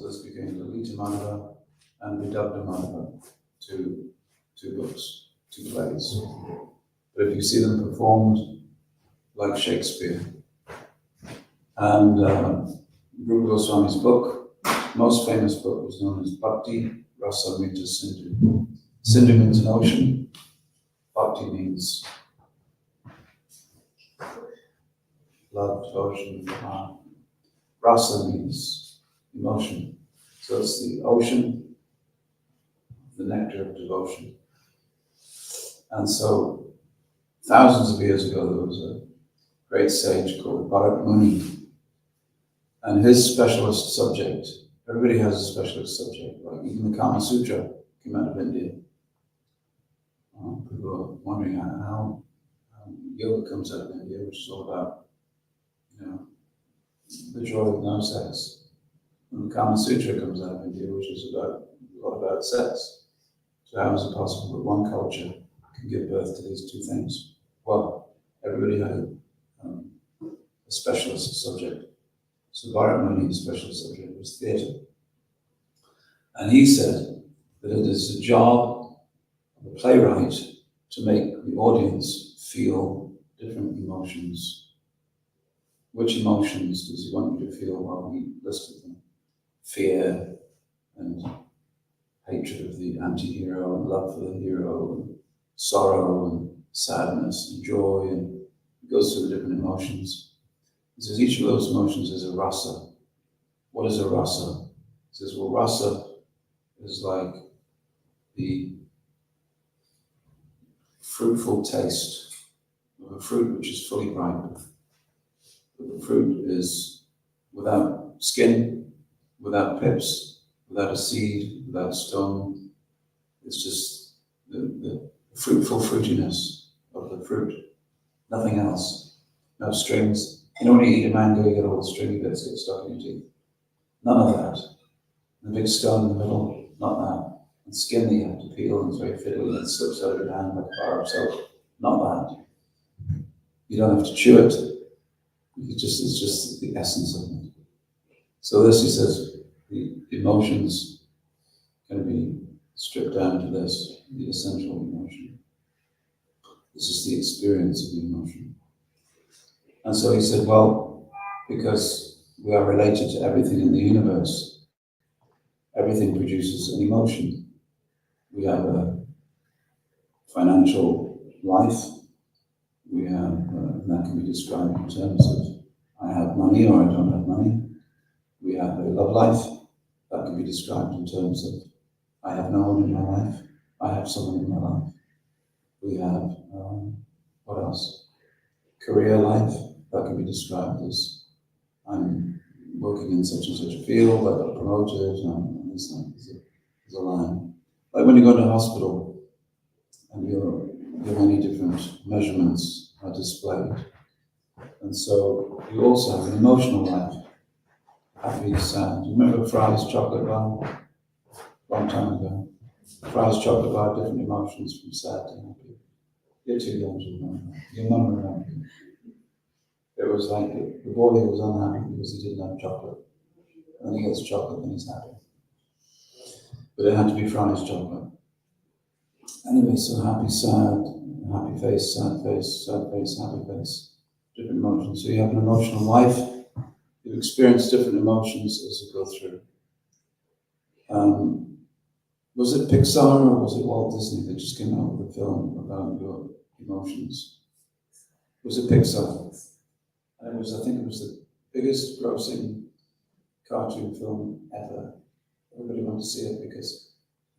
So this became Lalita Madhava and Vidagdha Madhava, two books, two plays. But if you see them performed like Shakespeare, and Rupa Goswami's book, most famous book, was known as Bhakti Rasamrita Sindhu. Sindhu means an ocean, Bhakti means love, devotion, heart. Rasa means emotion. So it's the ocean, the nectar of devotion. And so, thousands of years ago, there was a great sage called Bharat Muni, and his specialist subject, everybody has a specialist subject, like even the Kama Sutra came out of India. People are wondering how yoga comes out of India, which is all about, the joy of no sex. And the Kama Sutra comes out of India, which is a lot about sex. So how is it possible that one culture can give birth to these two things? Well, everybody had a specialist subject. So Bharat Muni's specialist subject was theatre. And he said that it is the job of the playwright to make the audience feel different emotions. Which emotions does he want you to feel while he listed them? Fear and hatred of the anti-hero, and love for the hero, and sorrow and sadness and joy, and it goes through the different emotions. He says each of those emotions is a rasa. What is a rasa? He says, well, rasa is like the fruitful taste of a fruit which is fully ripe. But the fruit is without skin, without pips, without a seed, without a stone. It's just the fruitful fruitiness of the fruit. Nothing else. No strings. You know when you eat a mango, you get all the stringy bits get stuck in your teeth. None of that. The big stone in the middle, not that. And skin that you have to peel, and it's very fiddly, and it slips out of your hand like a bar of soap. Not that. You don't have to chew it. It's just the essence of it. So this, he says, the emotions can be stripped down to this, the essential emotion. This is the experience of the emotion. And so he said, well, because we are related to everything in the universe, everything produces an emotion. We have a financial life. We have, that can be described in terms of I have money or I don't have money. We have a love life. That can be described in terms of I have no one in my life. I have someone in my life. We have, what else? Career life. That can be described as I'm working in such and such a field, I got promoted, and there's a line. Like when you go to a hospital and your many different measurements are displayed. And so you also have an emotional life. Happy, sad. Do you remember Fry's chocolate bar? Long time ago. Fry's chocolate bar, different emotions from sad to happy. You're too young to remember. Your mum remembered. It was like the boy who was unhappy because he didn't have chocolate. And then he gets chocolate and he's happy. But it had to be Fry's chocolate. Anyway, so happy, sad, happy face, sad face, sad face, happy face. Different emotions. So you have an emotional life. You experience different emotions as you go through. Was it Pixar or was it Walt Disney that just came out with a film about your emotions? Was it Pixar? And I think it was the biggest grossing cartoon film ever. Everybody wanted to see it because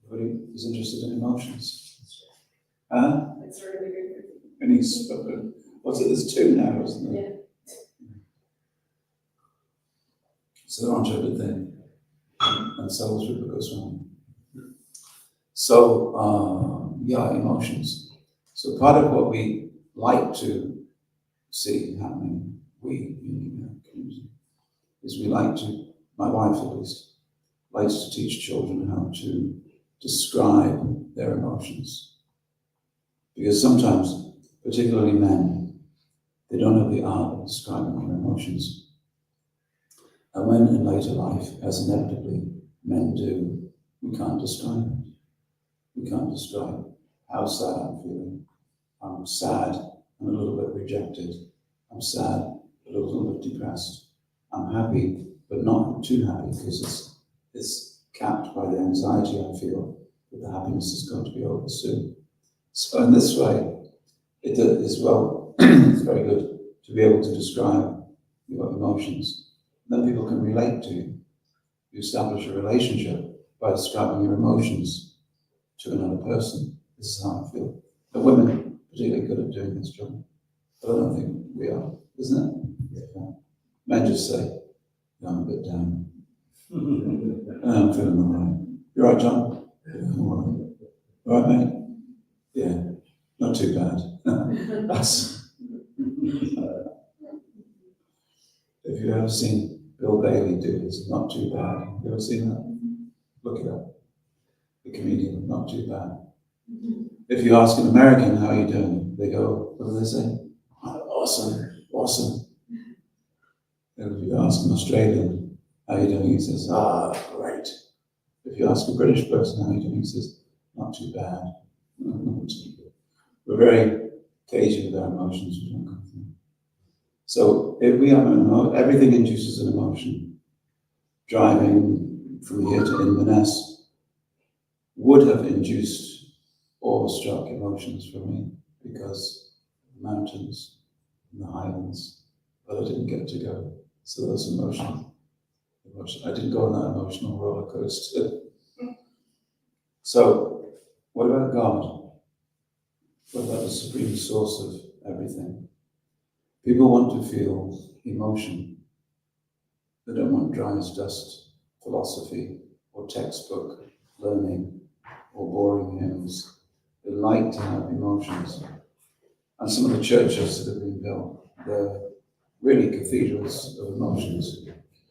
everybody was interested in emotions. It's really good. And he's, what's it, there's two now, isn't there? Yeah. So they're onto a good thing. And so was Rupa Goswami. So, emotions. So part of what we like to see happening, is we like to, my wife at least, likes to teach children how to describe their emotions. Because sometimes, particularly men, they don't have the art of describing their emotions. And when in later life, as inevitably men do, we can't describe it. We can't describe how sad I'm feeling. I'm sad and a little bit rejected. I'm sad, but a little bit depressed. I'm happy, but not too happy because it's capped by the anxiety I feel that the happiness is going to be over soon. So in this way, it is it's very good to be able to describe your emotions. Then people can relate to you. You establish a relationship by describing your emotions to another person. This is how I feel. The women are particularly good at doing this job, but I don't think we are, isn't it? Yeah. Men just say, "Yeah, I'm a bit down. I'm feeling all right. You all right, John? Yeah, I'm all right. All right, mate? Yeah, not too bad." That's, if you've ever seen Bill Bailey do this, Not Too Bad. You ever seen that? Look it up. The comedian, Not Too Bad. If you ask an American, how are you doing? They go, what do they say? Awesome, awesome. And if you ask an Australian, how are you doing? He says, great. If you ask a British person, how are you doing? He says, not too bad. We're very cagey with our emotions. We don't go through. So if we have everything induces an emotion. Driving from here to Inverness would have induced awestruck emotions for me because the mountains and the highlands, but I didn't get to go. So those emotional. I didn't go on that emotional roller coaster. So, what about God? What about the supreme source of everything? People want to feel emotion. They don't want dry as dust philosophy or textbook learning or boring hymns. They like to have emotions. And some of the churches that have been built, they're really cathedrals of emotions.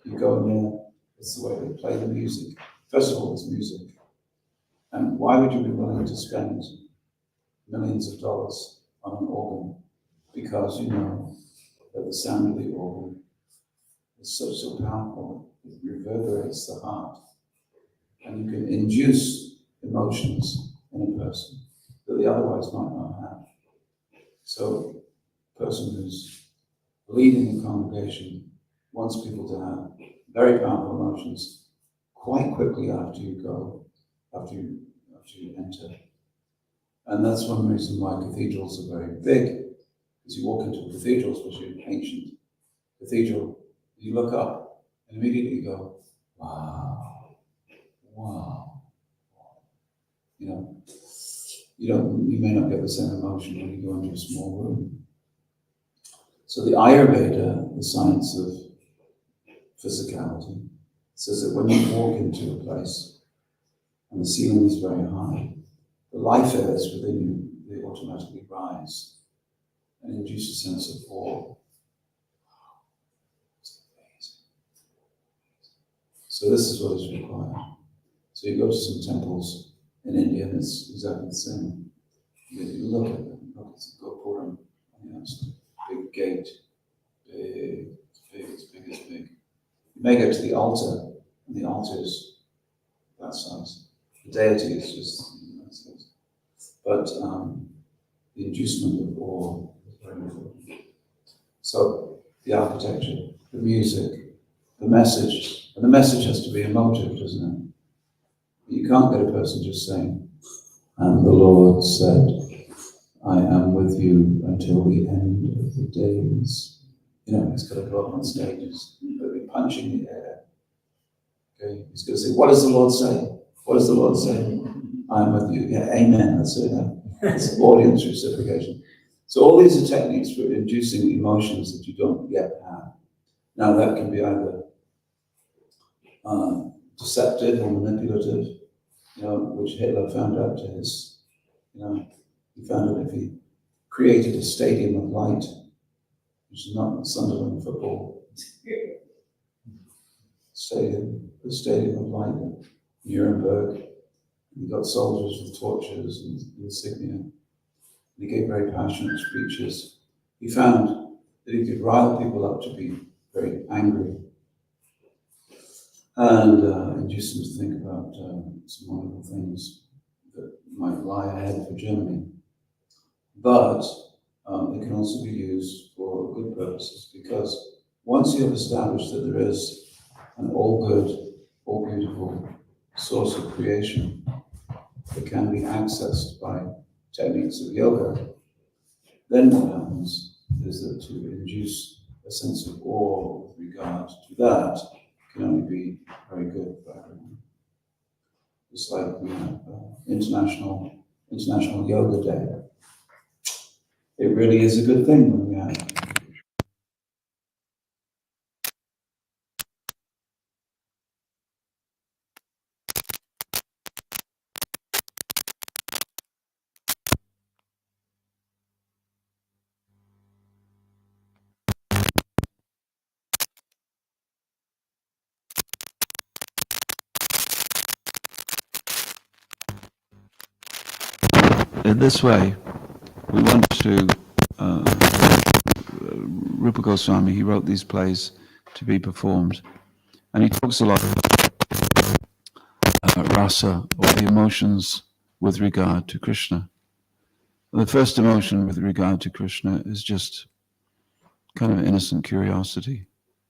You go in there, it's the way they play the music. First of all, it's music. And why would you be willing to spend millions of dollars on an organ? Because you know that the sound of the organ is so powerful, it reverberates the heart. And you can induce emotions in a person that they otherwise might not have. So, a person who's leading a congregation wants people to have very powerful emotions quite quickly after you go, after you enter. And that's one reason why cathedrals are very big, because you walk into a cathedral, especially an ancient cathedral, you look up and immediately you go, wow, wow. You may not get the same emotion when you go into a small room. So the Ayurveda, the science of physicality, says that when you walk into a place and the ceiling is very high, the life airs within you, they automatically rise and induce a sense of awe. It's amazing. So this is what is required. So you go to some temples in India and it's exactly the same. You look at them, look at the Gopuram, it's a big gate, it's big. You may go to the altar, and the altar is that size. The deity is just that size. But the inducement of awe is very important. So the architecture, the music, the message, and the message has to be emotive, doesn't it? You can't get a person just saying, and the Lord said, I am with you until the end of the days. He's got to go up on stages, he's got to be punching the air. Okay, he's going to say, what does the Lord say? What does the Lord say? I am with you. Yeah, amen. That's it. It's audience reciprocation. So all these are techniques for inducing emotions that you don't yet have. Now that can be either deceptive or manipulative, which Hitler found out to his, he found out if he created a stadium of light, which is not Sunderland football stadium, the stadium of light in Nuremberg. He got soldiers with torches and insignia. He gave very passionate speeches. He found that he could rile people up to be very angry. and induce them to think about some wonderful things that might lie ahead for Germany. But it can also be used for good purposes, because once you have established that there is an all good, all beautiful source of creation that can be accessed by techniques of yoga, then what happens is that to induce a sense of awe with regard to that can only be very good for everyone. It's like we have International Yoga Day. It really is a good thing when we have. In this way, we want to, Rupa Goswami, he wrote these plays to be performed, and he talks a lot about rasa, or the emotions with regard to Krishna. The first emotion with regard to Krishna is just kind of innocent curiosity,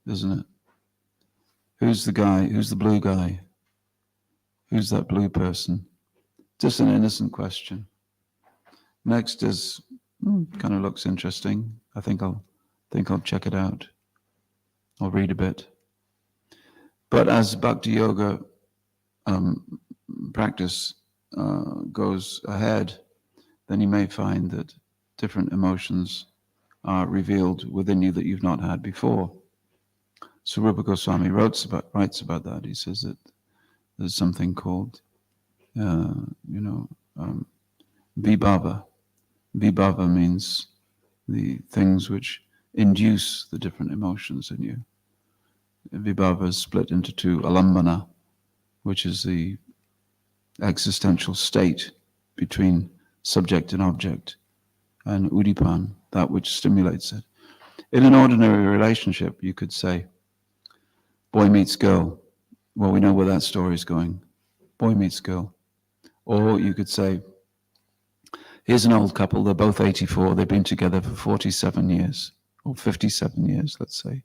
isn't it? Who's the guy? Who's the blue guy? Who's that blue person? Just an innocent question. Next is, kind of looks interesting. I think I'll check it out. I'll read a bit. But as Bhakti Yoga practice goes ahead, then you may find that different emotions are revealed within you that you've not had before. So Rupa Goswami writes about that. He says that there's something called, vibhava. Vibhava means the things which induce the different emotions in you. Vibhava is split into two: alambana, which is the existential state between subject and object, and udipan, that which stimulates it. In an ordinary relationship, you could say, boy meets girl. Well, we know where that story is going. Boy meets girl. Or you could say, here's an old couple, they're both 84, they've been together for 47 years, or 57 years, let's say.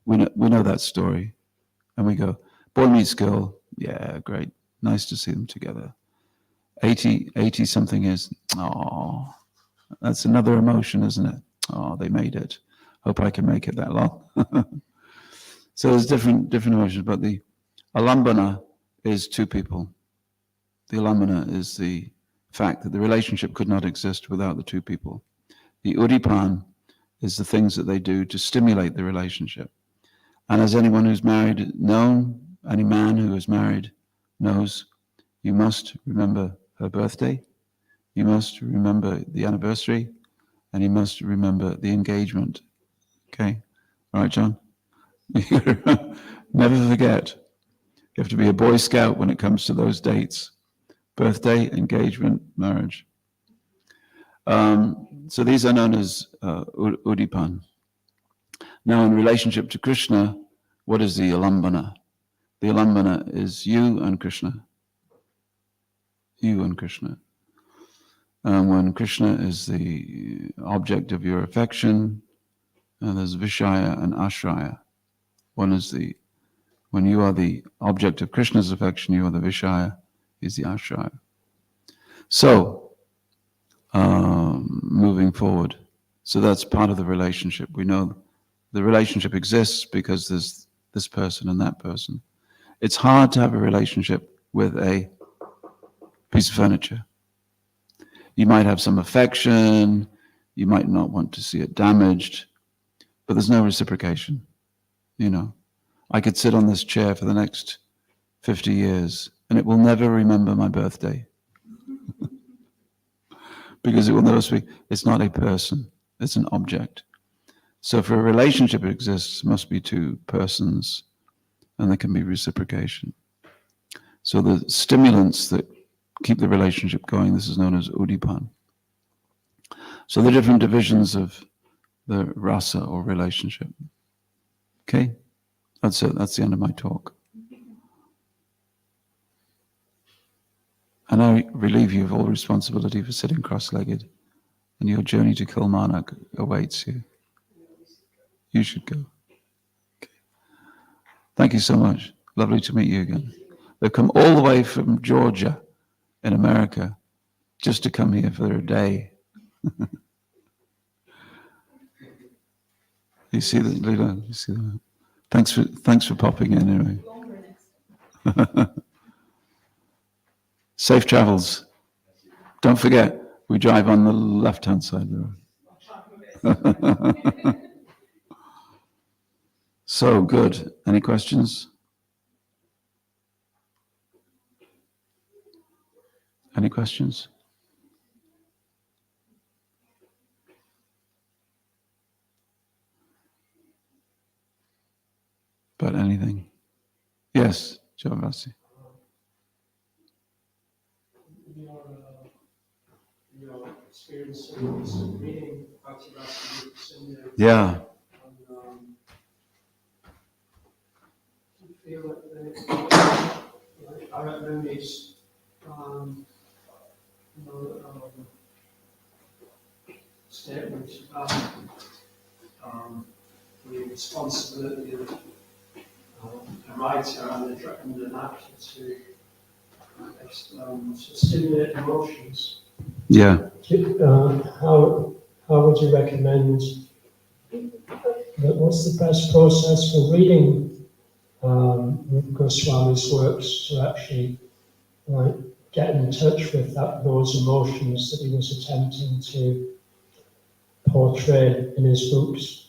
We know that story. And we go, boy meets girl, yeah, great, nice to see them together. 80 something years, oh, that's another emotion, isn't it? Oh, they made it. Hope I can make it that long. So there's different emotions, but the alambana is two people. The alambana is the fact that the relationship could not exist without the two people. The udipan is the things that they do to stimulate the relationship. And as anyone who's married any man who is married knows, you must remember her birthday, you must remember the anniversary, and you must remember the engagement. Okay? All right, John? Never forget. You have to be a Boy Scout when it comes to those dates. Birthday, engagement, marriage. So these are known as udipan. Now, in relationship to Krishna, what is the alambana? The alambana is you and Krishna. You and Krishna. When Krishna is the object of your affection, there's Vishaya and Ashraya. One is when you are the object of Krishna's affection, you are the Vishaya, he's the Ashraya. So, moving forward, so that's part of the relationship. We know the relationship exists because there's this person and that person. It's hard to have a relationship with a piece of furniture. You might have some affection, you might not want to see it damaged, but there's no reciprocation. I could sit on this chair for the next 50 years and it will never remember my birthday. Because it will never speak. It's not a person, it's an object. So for a relationship to exist, must be two persons, and there can be reciprocation. So the stimulants that keep the relationship going, this is known as udipan. So the different divisions of the rasa or relationship. Okay? That's it. That's the end of my talk. And I relieve you of all responsibility for sitting cross-legged, and your journey to Kilmarnock awaits you. You should go. Okay. Thank you so much. Lovely to meet you again. They've come all the way from Georgia in America just to come here for a day. You see that, Leela? You see that? Thanks for popping in anyway. Safe travels. Don't forget, we drive on the left-hand side of the road. So good. Any questions? Any questions? About anything? Yes, Javasi. Your experience of reading Yeah. Do you feel that I recommend these statements about the responsibility of a writer and an actor to stimulate emotions. Yeah. How would you recommend what's the best process for reading Rupa Goswami's works to actually get in touch with those emotions that he was attempting to portray in his books?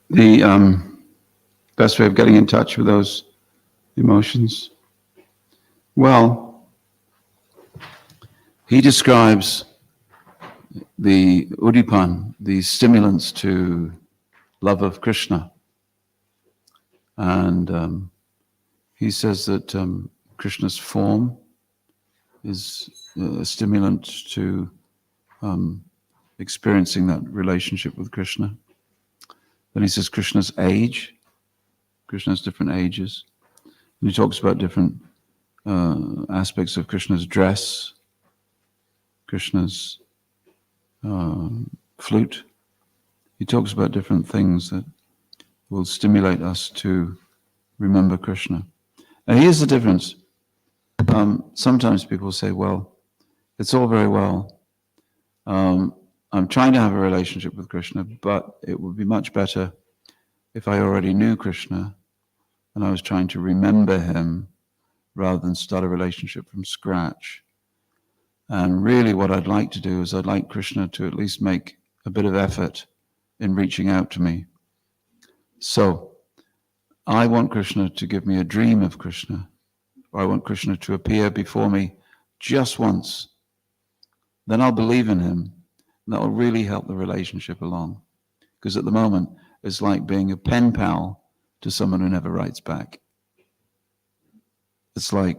The best way of getting in touch with those emotions? Well, he describes the udipan, the stimulants to love of Krishna. And he says that Krishna's form is a stimulant to experiencing that relationship with Krishna. Then he says Krishna's age. Krishna has different ages. And he talks about different aspects of Krishna's dress, Krishna's flute. He talks about different things that will stimulate us to remember Krishna. And here's the difference. Sometimes people say, well, it's all very well. I'm trying to have a relationship with Krishna, but it would be much better if I already knew Krishna and I was trying to remember him rather than start a relationship from scratch. And really what I'd like to do is I'd like Krishna to at least make a bit of effort in reaching out to me. So I want Krishna to give me a dream of Krishna, or I want Krishna to appear before me just once. Then I'll believe in him. And that will really help the relationship along. Because at the moment, it's like being a pen pal to someone who never writes back. It's like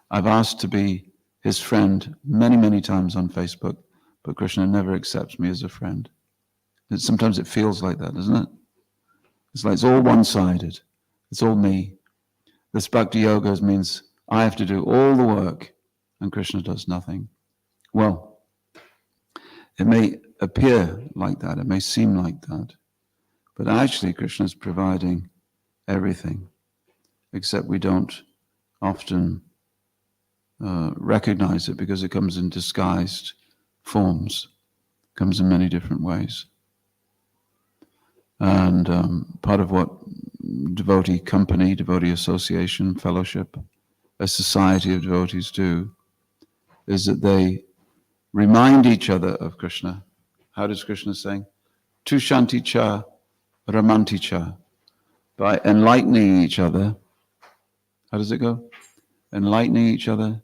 I've asked to be his friend many, many times on Facebook, but Krishna never accepts me as a friend. And sometimes it feels like that, doesn't it? It's like it's all one-sided. It's all me. This bhakti yoga means I have to do all the work and Krishna does nothing. Well, it may appear like that, it may seem like that, but actually Krishna is providing everything, except we don't often recognize it because it comes in disguised forms, comes in many different ways. And part of what devotee company, devotee association, fellowship, a society of devotees do is that they remind each other of Krishna. How does Krishna sing? Tu shanti cha, ramanti cha. By enlightening each other. How does it go? Enlightening each other,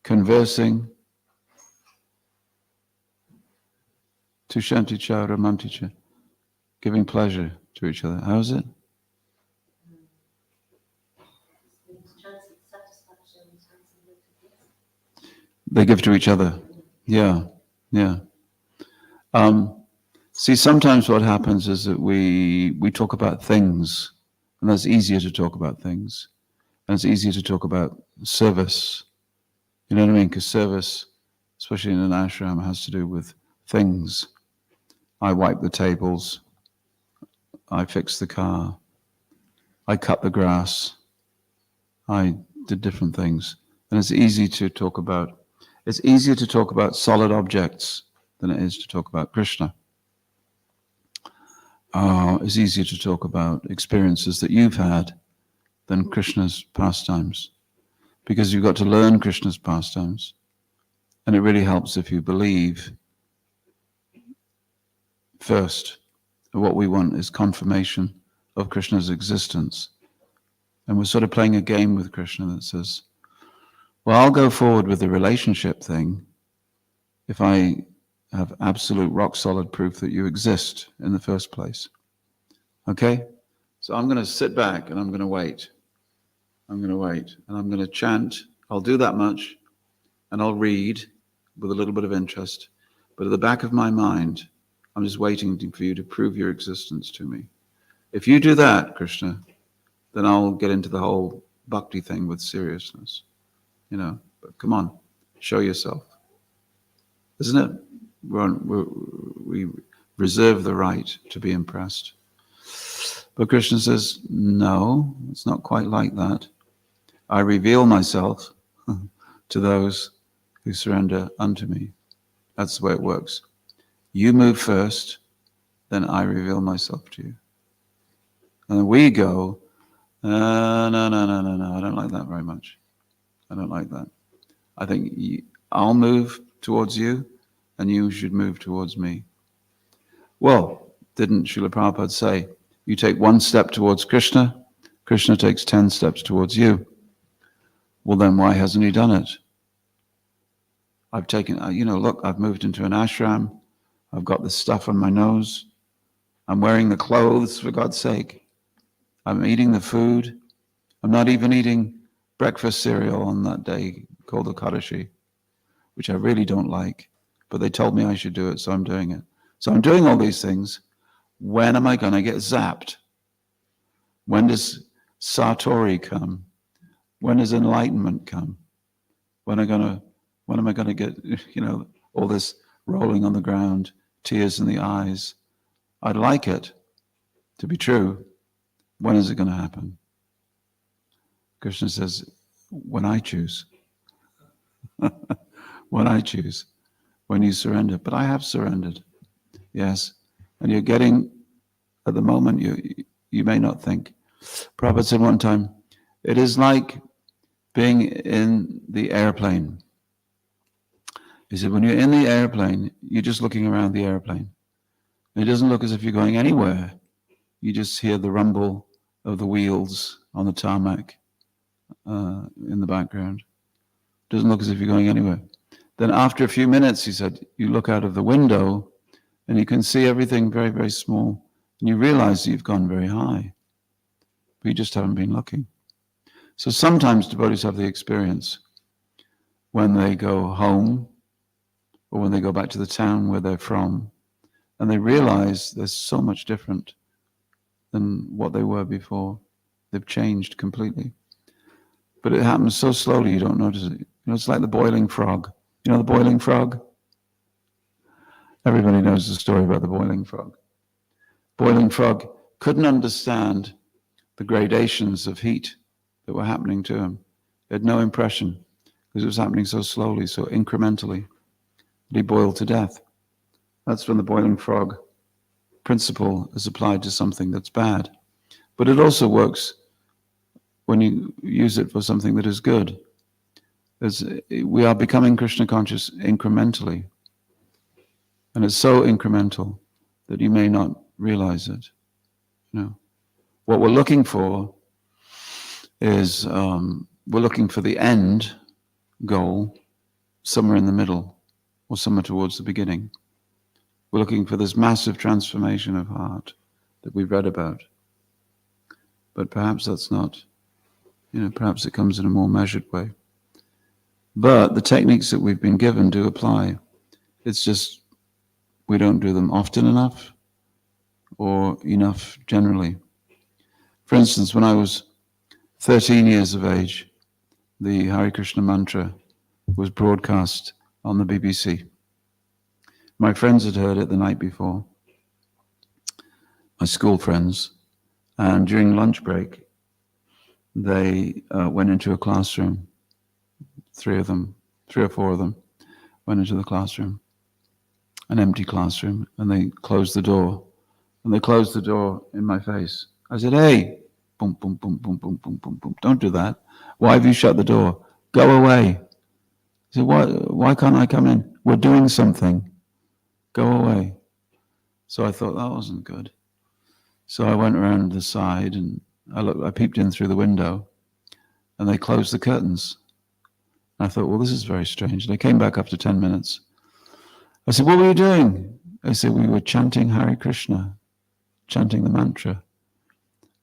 conversing. Tu shanti cha, ramanti cha. Giving pleasure to each other. How is it? They give to each other. Yeah, yeah. See, sometimes what happens is that we talk about things, and that's easier to talk about things. And it's easier to talk about service. You know what I mean? Because service, especially in an ashram, has to do with things. I wipe the tables. I fix the car. I cut the grass. I did different things. And it's easy to talk about. It's easier to talk about solid objects than it is to talk about Krishna. It's easier to talk about experiences that you've had than Krishna's pastimes, because you've got to learn Krishna's pastimes. And it really helps if you believe first. What we want is confirmation of Krishna's existence. And we're sort of playing a game with Krishna that says, well, I'll go forward with the relationship thing if I have absolute rock solid proof that you exist in the first place. Okay? So I'm going to sit back and I'm going to wait. I'm going to wait and I'm going to chant. I'll do that much and I'll read with a little bit of interest. But at the back of my mind, I'm just waiting for you to prove your existence to me. If you do that, Krishna, then I'll get into the whole bhakti thing with seriousness. You know, but come on, show yourself. Isn't it? We reserve the right to be impressed. But Krishna says, no, it's not quite like that. I reveal myself to those who surrender unto me. That's the way it works. You move first, then I reveal myself to you. And then we go, no, I don't like that very much. I don't like that. I think I'll move towards you, and you should move towards me. Well, didn't Srila Prabhupada say, you take one step towards Krishna, Krishna takes 10 steps towards you. Well, then why hasn't he done it? I've taken, look, I've moved into an ashram. I've got this stuff on my nose. I'm wearing the clothes, for God's sake. I'm eating the food. I'm not even eating breakfast cereal on that day called Ekadashi, which I really don't like. But they told me I should do it, so I'm doing it. So I'm doing all these things. When am I going to get zapped? When does Satori come? When does enlightenment come? When am I going to get, all this rolling on the ground, tears in the eyes? I'd like it to be true. When is it going to happen? Krishna says, when I choose. When I choose. When you surrender. But I have surrendered. Yes. And you're getting, at the moment, you may not think. Prabhupada said one time, it is like being in the airplane. He said, when you're in the airplane, you're just looking around the airplane. It doesn't look as if you're going anywhere. You just hear the rumble of the wheels on the tarmac in the background. It doesn't look as if you're going anywhere. Then after a few minutes, he said, you look out of the window and you can see everything very, very small. And you realize that you've gone very high. But you just haven't been looking. So sometimes devotees have the experience when they go home or when they go back to the town where they're from, and they realize they're so much different than what they were before. They've changed completely. But it happens so slowly you don't notice it. It's like the boiling frog. You know the boiling frog? Everybody knows the story about the boiling frog. Boiling frog couldn't understand the gradations of heat that were happening to him. He had no impression because it was happening so slowly, so incrementally, that he boiled to death. That's when the boiling frog principle is applied to something that's bad. But it also works when you use it for something that is good. We are becoming Krishna conscious incrementally. And it's so incremental that you may not realize it. What we're looking for is, we're looking for the end goal somewhere in the middle or somewhere towards the beginning. We're looking for this massive transformation of heart that we've read about. But perhaps that's not, perhaps it comes in a more measured way. But the techniques that we've been given do apply. It's just we don't do them often enough or enough generally. For instance, when I was 13 years of age, the Hare Krishna mantra was broadcast on the BBC. My friends had heard it the night before, my school friends, and during lunch break, they went into a classroom. Three or four of them went into the classroom, an empty classroom, and they closed the door. And they closed the door in my face. I said, hey, boom, boom, boom, boom, boom, boom, boom, boom. Don't do that. Why have you shut the door? Go away. He said, why can't I come in? We're doing something. Go away. So I thought that wasn't good. So I went around the side and I peeped in through the window and they closed the curtains. And I thought, well, this is very strange. And I came back after 10 minutes. I said, what were you doing? They said, we were chanting Hare Krishna, chanting the mantra.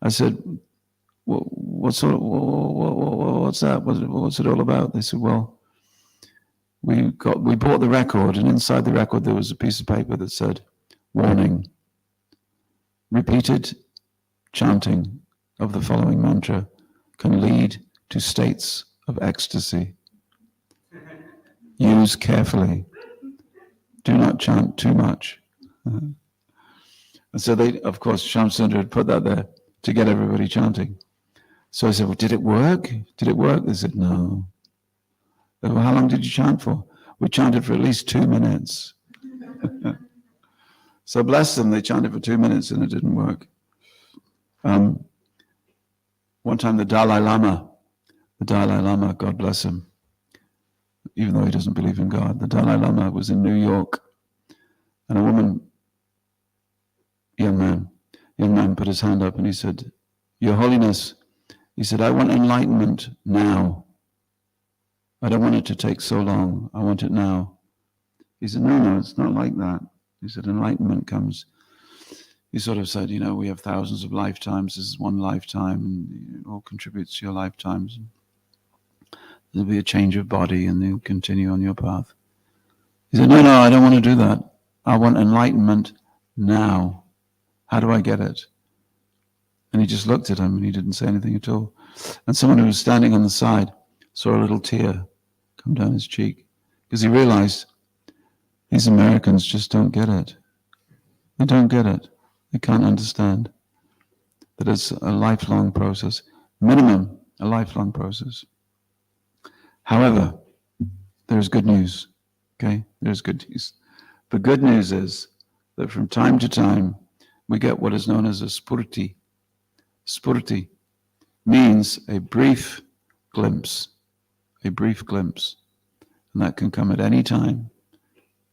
I said, what's that? What's it all about? They said, well, we bought the record, and inside the record there was a piece of paper that said, warning, repeated chanting of the following mantra can lead to states of ecstasy. Use carefully. Do not chant too much. And so they, of course, Shamsundar had put that there to get everybody chanting. So I said, well, did it work? Did it work? They said, no. Well, how long did you chant for? We chanted for at least 2 minutes. So bless them, they chanted for 2 minutes and it didn't work. One time the Dalai Lama, God bless him, even though he doesn't believe in God, the Dalai Lama was in New York and a woman, young man put his hand up and he said, Your Holiness, he said, I want enlightenment now. I don't want it to take so long. I want it now. He said, no, it's not like that. He said, enlightenment comes. He sort of said, we have thousands of lifetimes. This is one lifetime, and it all contributes to your lifetimes. There'll be a change of body, and you'll continue on your path. He said, no, I don't want to do that. I want enlightenment now. How do I get it? And he just looked at him, and he didn't say anything at all. And someone who was standing on the side saw a little tear come down his cheek because he realized these Americans just don't get it. They don't get it. They can't understand that it's a lifelong process, minimum a lifelong process. However, there's good news, okay? There's good news. The good news is that from time to time, we get what is known as a spurti. Spurti means a brief glimpse. A brief glimpse. And that can come at any time.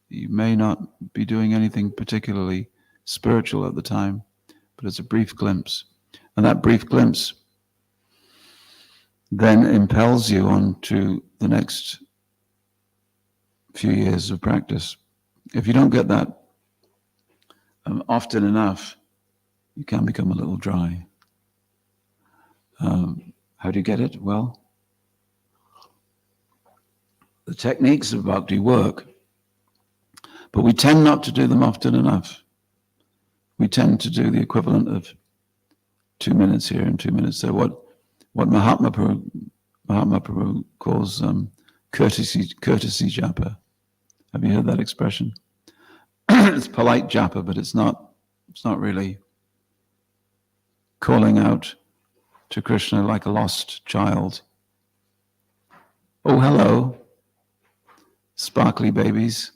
You may not be doing anything particularly spiritual at the time, but it's a brief glimpse. And that brief glimpse then impels you on to the next few years of practice. If you don't get that often enough, you can become a little dry. How do you get it? Well, the techniques of bhakti work, but we tend not to do them often enough. We tend to do the equivalent of 2 minutes here and 2 minutes there. What Mahatma Prabhu calls courtesy japa. Have you heard that expression? It's polite japa, but it's not really calling out to Krishna like a lost child. Oh, hello, sparkly babies.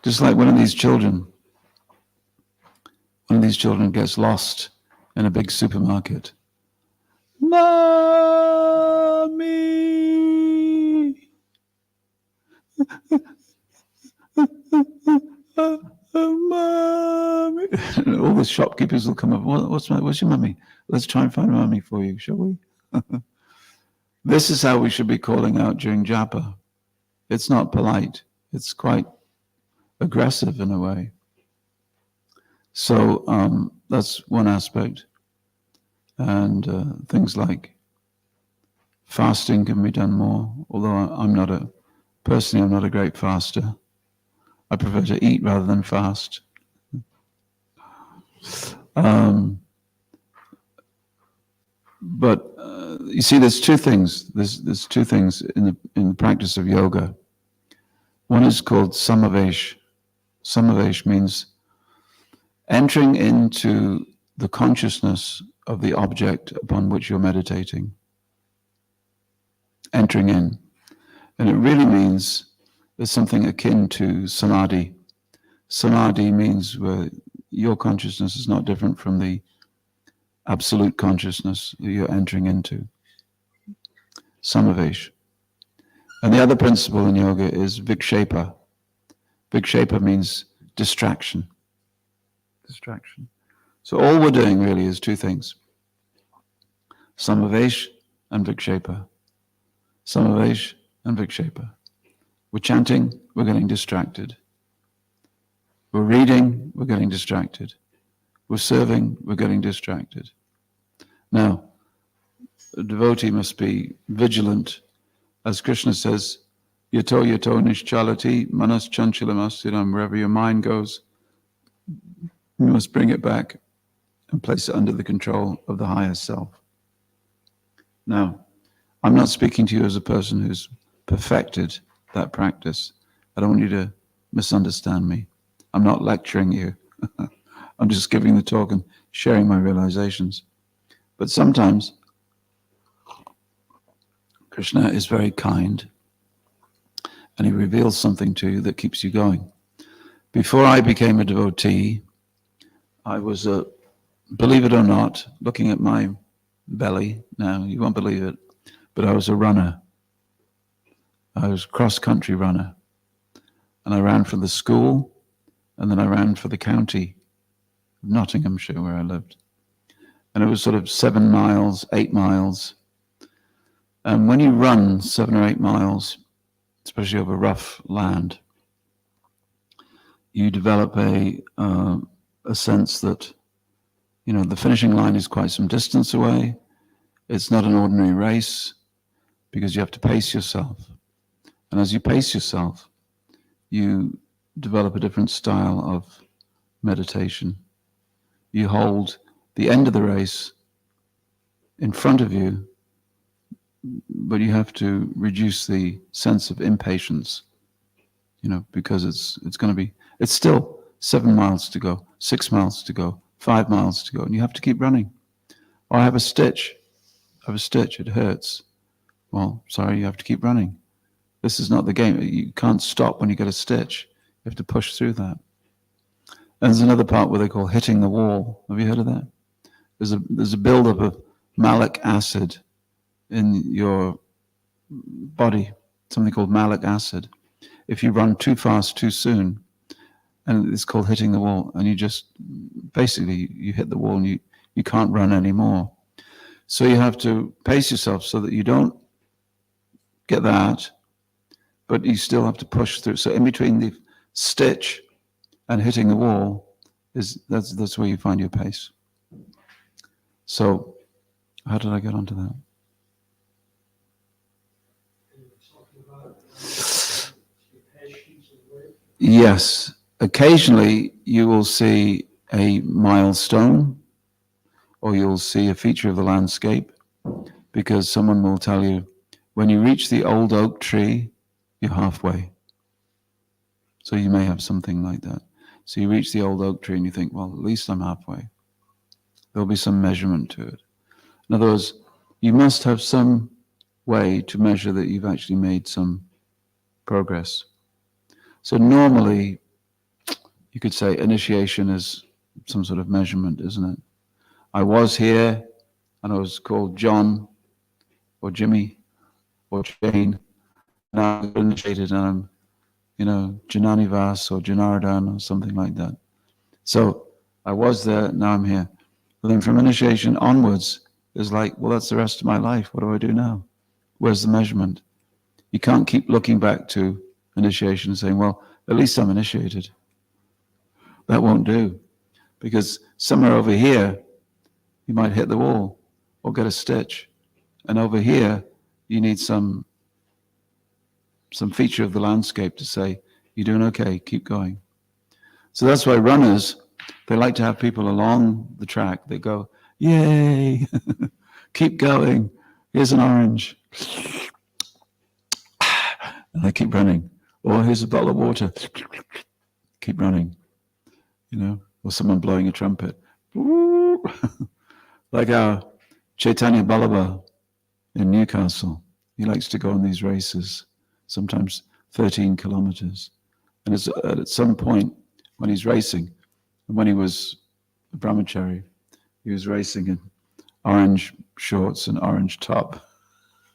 Just like one of these children gets lost in a big supermarket. Mommy! Mommy! All the shopkeepers will come up. What's your mummy? Let's try and find a mummy for you, shall we? This is how we should be calling out during japa. It's not polite. It's quite aggressive in a way. So that's one aspect. And things like fasting can be done more, although I'm not a great faster. I prefer to eat rather than fast. But you see, there's two things. There's two things in the practice of yoga. One is called samavesh. Samavesh means entering into the consciousness of the object upon which you're meditating. Entering in. And it really means there's something akin to samadhi. Samadhi means where your consciousness is not different from the absolute consciousness that you're entering into. Samavesh. And the other principle in yoga is vikshepa. Vikshepa means distraction. Distraction. So all we're doing really is two things. Samavesh and vikshepa. Samavesh and vikshepa. We're chanting, we're getting distracted. We're reading, we're getting distracted. We're serving, we're getting distracted. Now, a devotee must be vigilant. As Krishna says, yato yato nischalati manas chanchilamasiram, wherever your mind goes, you must bring it back and place it under the control of the higher self. Now, I'm not speaking to you as a person who's perfected that practice. I don't want you to misunderstand me. I'm not lecturing you. I'm just giving the talk and sharing my realizations. But sometimes Krishna is very kind and he reveals something to you that keeps you going. Before I became a devotee, I was believe it or not, looking at my belly now, you won't believe it, but I was a runner. I was a cross-country runner. And I ran for the school, and then I ran for the county of Nottinghamshire, where I lived. And it was sort of 7 miles, 8 miles. And when you run 7 or 8 miles, especially over rough land, you develop a sense that, you know, the finishing line is quite some distance away. It's not an ordinary race because you have to pace yourself. And as you pace yourself, you develop a different style of meditation. You hold the end of the race in front of you, but you have to reduce the sense of impatience, you know, because it's still 7 miles to go, 6 miles to go, 5 miles to go, and you have to keep running. Or I have a stitch, it hurts. Well, sorry, you have to keep running. This is not the game. You can't stop when you get a stitch. You have to push through that. And there's another part where they call hitting the wall. Have you heard of that? There's a buildup of malic acid in your body, something called malic acid. If you run too fast too soon, and it's called hitting the wall, and you just, basically, you hit the wall and you can't run anymore. So you have to pace yourself so that you don't get that, but you still have to push through. So in between the stitch and hitting the wall, that's where you find your pace. So how did I get onto that? Yes, occasionally you will see a milestone or you'll see a feature of the landscape because someone will tell you, when you reach the old oak tree, you're halfway. So you may have something like that. So you reach the old oak tree and you think, well, at least I'm halfway. There'll be some measurement to it. In other words, you must have some way to measure that you've actually made some progress. So normally, you could say initiation is some sort of measurement, isn't it? I was here, and I was called John, or Jimmy, or Jane. Now I'm initiated, and I'm, Janani Vas or Janardhan or something like that. So I was there, now I'm here. But then from initiation onwards, it's like, well, that's the rest of my life. What do I do now? Where's the measurement? You can't keep looking back to initiation and saying, well, at least I'm initiated. That won't do. Because somewhere over here, you might hit the wall or get a stitch. And over here, you need some feature of the landscape to say, you're doing okay, keep going. So that's why runners, they like to have people along the track. They go, yay, Keep going. Here's an orange. And they keep running. Or here's a bottle of water. Keep running. You know, or someone blowing a trumpet. Like our Chaitanya Ballabha in Newcastle. He likes to go on these races, sometimes 13 kilometers. And it's at some point when he's racing, when he was a brahmachari, he was racing in orange shorts and orange top.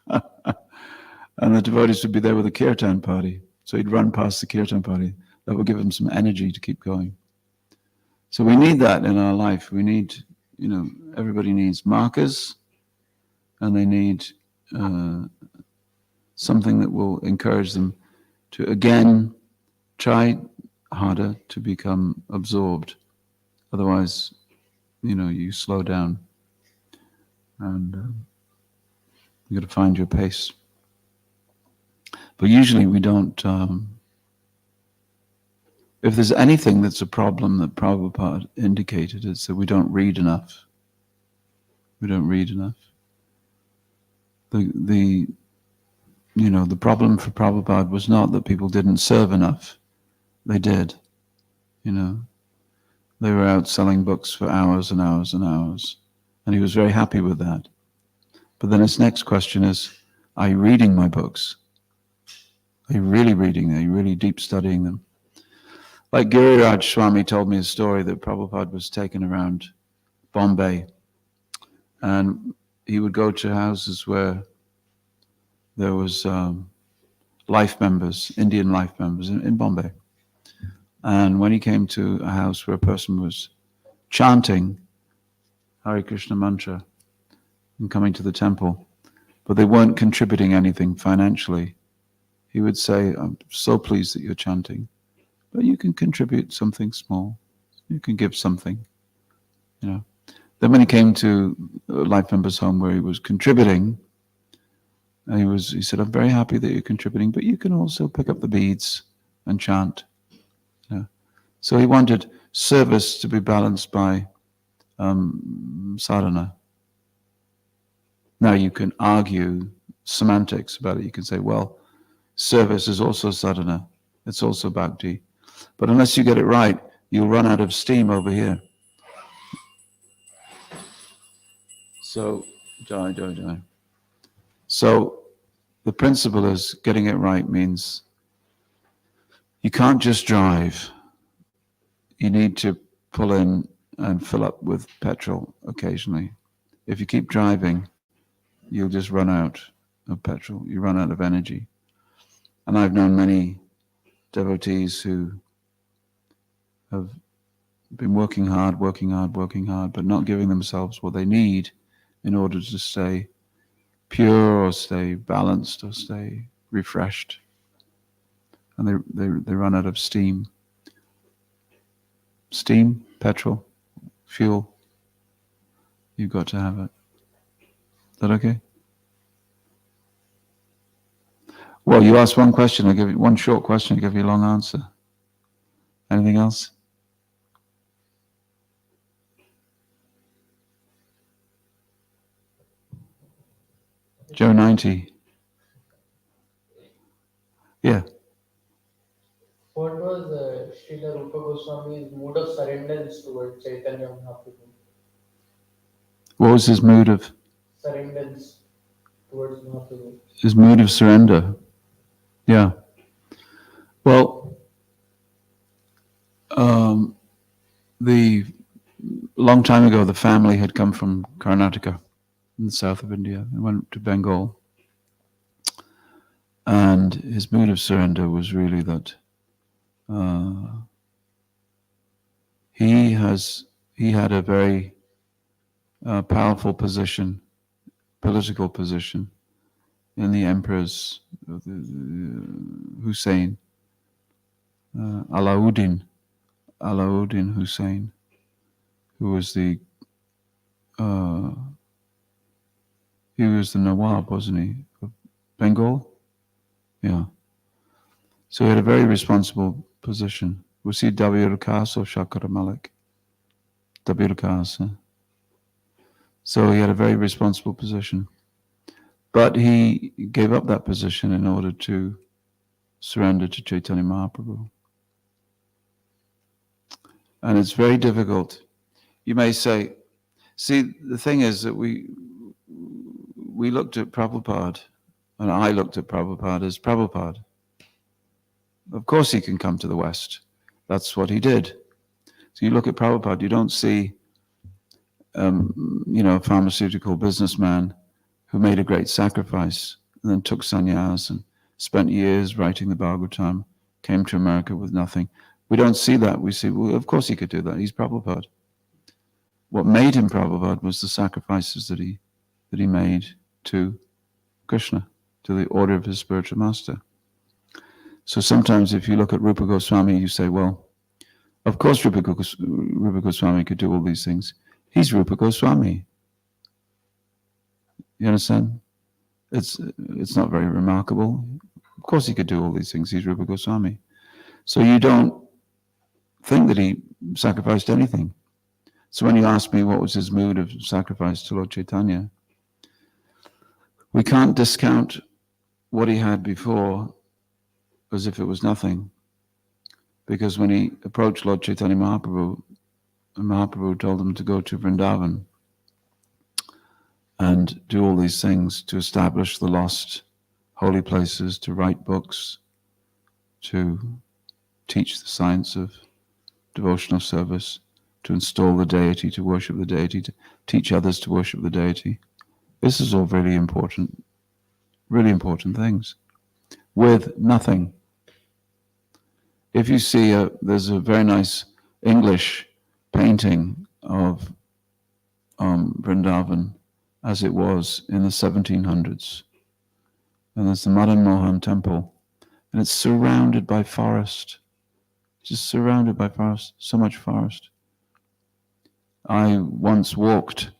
And the devotees would be there with a kirtan party. So he'd run past the kirtan party. That would give him some energy to keep going. So we need that in our life. We need, you know, everybody needs markers, and they need something that will encourage them to, again, try harder to become absorbed. Otherwise, you know, you slow down, and you got to find your pace. But usually we don't, if there's anything that's a problem that Prabhupada indicated, it's that we don't read enough. We don't read enough. The you know, the problem for Prabhupada was not that people didn't serve enough. They did, you know. They were out selling books for hours and hours and hours. And he was very happy with that. But then his next question is, are you reading my books? Are you really reading them? Are you really deep studying them? Like Giriraj Swami told me a story that Prabhupada was taken around Bombay, and he would go to houses where there was life members, Indian life members in Bombay. And when he came to a house where a person was chanting Hare Krishna mantra and coming to the temple, but they weren't contributing anything financially, he would say, I'm so pleased that you're chanting, but you can contribute something small. You can give something, you know. Then when he came to a life member's home where he was contributing, he said, I'm very happy that you're contributing, but you can also pick up the beads and chant. Yeah. So he wanted service to be balanced by sadhana. Now you can argue semantics about it. You can say, well, service is also sadhana. It's also bhakti. But unless you get it right, you'll run out of steam over here. So, jai. So the principle is getting it right means you can't just drive. You need to pull in and fill up with petrol occasionally. If you keep driving, you'll just run out of petrol. You run out of energy. And I've known many devotees who have been working hard, but not giving themselves what they need in order to stay pure or stay balanced or stay refreshed. And they run out of steam. Steam, petrol, fuel. You've got to have it. Is that okay? Well, you asked one question, I give you one short question, I give you a long answer. Anything else? Joe 90. Yeah. What was Srila Rupa Goswami's mood of surrender towards Chaitanya Mahaprabhu? What was his mood of? Surrender towards Mahaprabhu. His mood of surrender. Yeah. Well, the long time ago, the family had come from Karnataka in the south of India. They went to Bengal. And his mood of surrender was really that he had a very powerful position, political position in the emperor's Hussein, Alauddin Hussein, who was he was the Nawab, wasn't he, of Bengal? Yeah. So he had a very responsible position. Was he Dabir Khas or Shakara Malik? Dabir Khas. So he had a very responsible position. But he gave up that position in order to surrender to Chaitanya Mahaprabhu. And it's very difficult. You may say, see, the thing is that we looked at Prabhupada, and I looked at Prabhupada as Prabhupada. Of course he can come to the West. That's what he did. So you look at Prabhupada, you don't see, a pharmaceutical businessman who made a great sacrifice and then took sannyas and spent years writing the Bhagavatam, came to America with nothing. We don't see that. We see, well, of course he could do that. He's Prabhupada. What made him Prabhupada was the sacrifices that he made to Krishna, to the order of his spiritual master. So sometimes if you look at Rupa Goswami, you say, well, of course Rupa Goswami could do all these things. He's Rupa Goswami. You understand? It's not very remarkable. Of course he could do all these things. He's Rupa Goswami. So you don't think that he sacrificed anything. So when you ask me what was his mood of sacrifice to Lord Chaitanya, we can't discount what he had before as if it was nothing. Because when he approached Lord Chaitanya Mahaprabhu, Mahaprabhu told him to go to Vrindavan and do all these things to establish the lost holy places, to write books, to teach the science of devotional service, to install the deity, to worship the deity, to teach others to worship the deity. This is all really important things, with nothing. If you see, there's a very nice English painting of Vrindavan as it was in the 1700s. And there's the Madan Mohan temple, and it's surrounded by forest, just surrounded by forest, so much forest. I once walked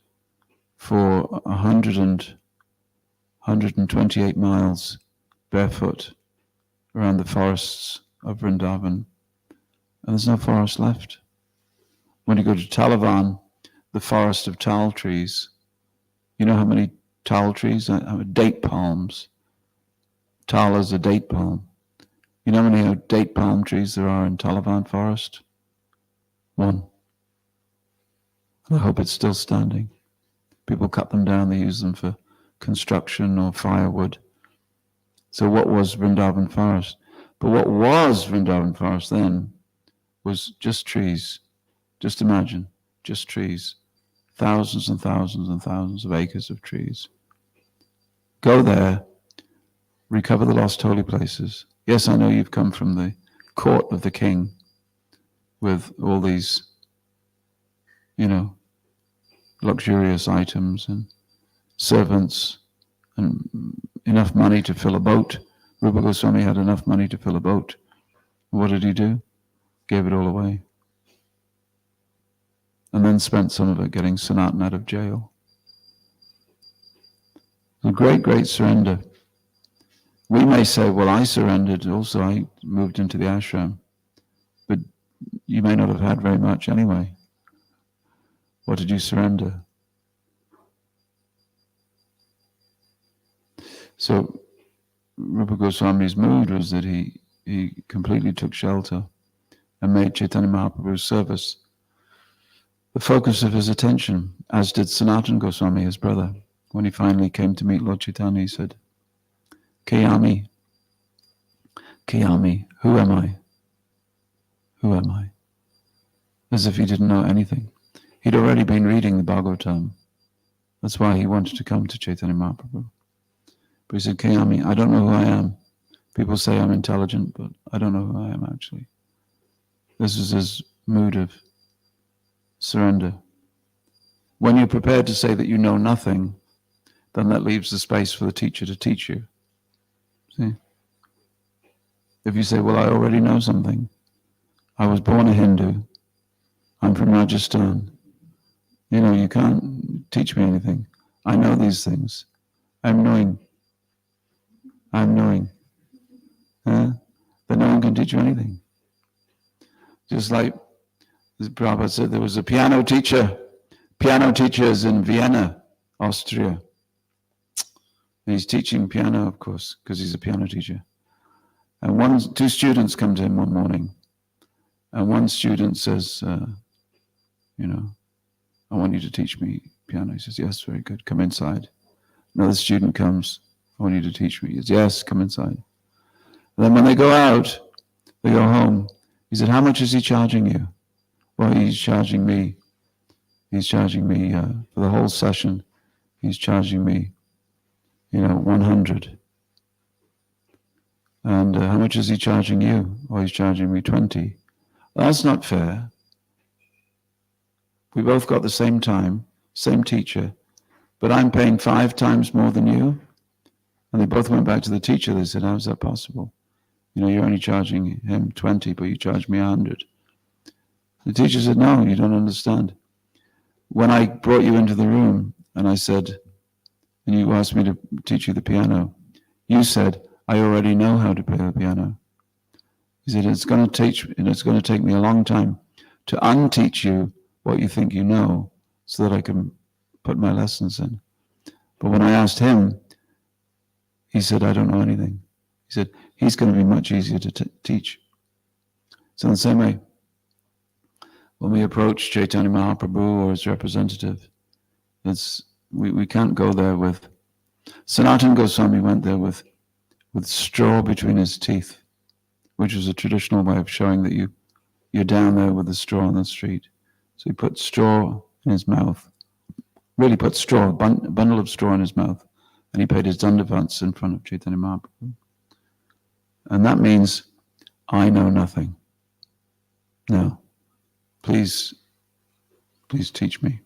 for 128 miles barefoot around the forests of Vrindavan, and there's no forest left. When you go to Talavan, the forest of tal trees, you know how many tal trees? Date palms. Tal is a date palm. You know how many date palm trees there are in Talavan forest? 1. I hope it's still standing. People cut them down, they use them for construction or firewood. So what was Vrindavan forest? But what was Vrindavan forest then was just trees. Just imagine, just trees. Thousands and thousands and thousands of acres of trees. Go there, recover the lost holy places. Yes, I know you've come from the court of the king with all these, luxurious items and servants and enough money to fill a boat. Rupa Goswami had enough money to fill a boat. What did he do? Gave it all away. And then spent some of it getting Sanatan out of jail. A great, great surrender. We may say, well, I surrendered also. I moved into the ashram. But you may not have had very much anyway. What did you surrender? So Rupa Goswami's mood was that he completely took shelter and made Chaitanya Mahaprabhu's service the focus of his attention, as did Sanatan Goswami, his brother. When he finally came to meet Lord Chaitanya, he said, Kayami, who am I? Who am I? As if he didn't know anything. He'd already been reading the Bhagavatam. That's why he wanted to come to Chaitanya Mahaprabhu. But he said, Kayami, I don't know who I am. People say I'm intelligent, but I don't know who I am actually. This is his mood of surrender. When you're prepared to say that you know nothing, then that leaves the space for the teacher to teach you. See? If you say, well, I already know something. I was born a Hindu. I'm from Rajasthan. You can't teach me anything. I know these things. I'm knowing. Then no one can teach you anything. Just like Prabhupada said, there was a piano teacher piano teacher is in Vienna, Austria. And he's teaching piano, of course, because he's a piano teacher. And two students come to him one morning. And one student says, you know, I want you to teach me piano. He says, yes, very good. Come inside. Another student comes. I want you to teach me. He says, yes, come inside. And then when they go out, they go home. He said, how much is he charging you? Well, he's charging me for the whole session. He's charging me, 100. And how much is he charging you? Oh, he's charging me 20. Well, that's not fair. We both got the same time, same teacher, but I'm paying 5 times more than you. And they both went back to the teacher. They said, how is that possible? You're only charging him 20, but you charge me 100. The teacher said, no, you don't understand. When I brought you into the room and I said, and you asked me to teach you the piano, you said, I already know how to play the piano. He said, it's going to take me a long time to unteach you what you think you know so that I can put my lessons in. But when I asked him, he said, I don't know anything. He said, he's going to be much easier to teach. So in the same way, when we approach Chaitanya Mahaprabhu or his representative, we can't go there with... Sanatana Goswami went there with straw between his teeth, which is a traditional way of showing that you're down there with the straw on the street. So he put straw in his mouth, really put straw, a bundle of straw in his mouth, and he paid his dandavats in front of Chaitanya Mahaprabhu. And that means, I know nothing. No, please teach me.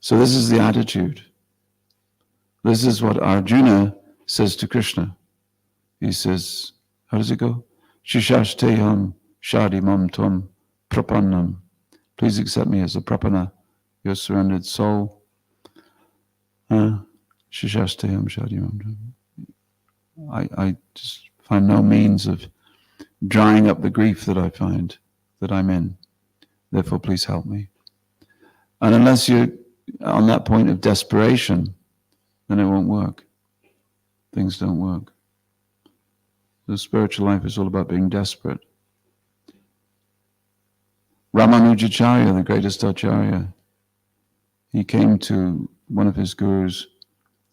So this is the attitude. This is what Arjuna says to Krishna. He says, how does it go? Shishashteham shadimam tvam prapannam. Please accept me as a prapana, your surrendered soul. Shishashteham shadimam. I just find no means of drying up the grief that I find that I'm in. Therefore, please help me. And unless you're on that point of desperation, then it won't work. Things don't work. The spiritual life is all about being desperate. Ramanujacharya, the greatest acharya, he came to one of his gurus,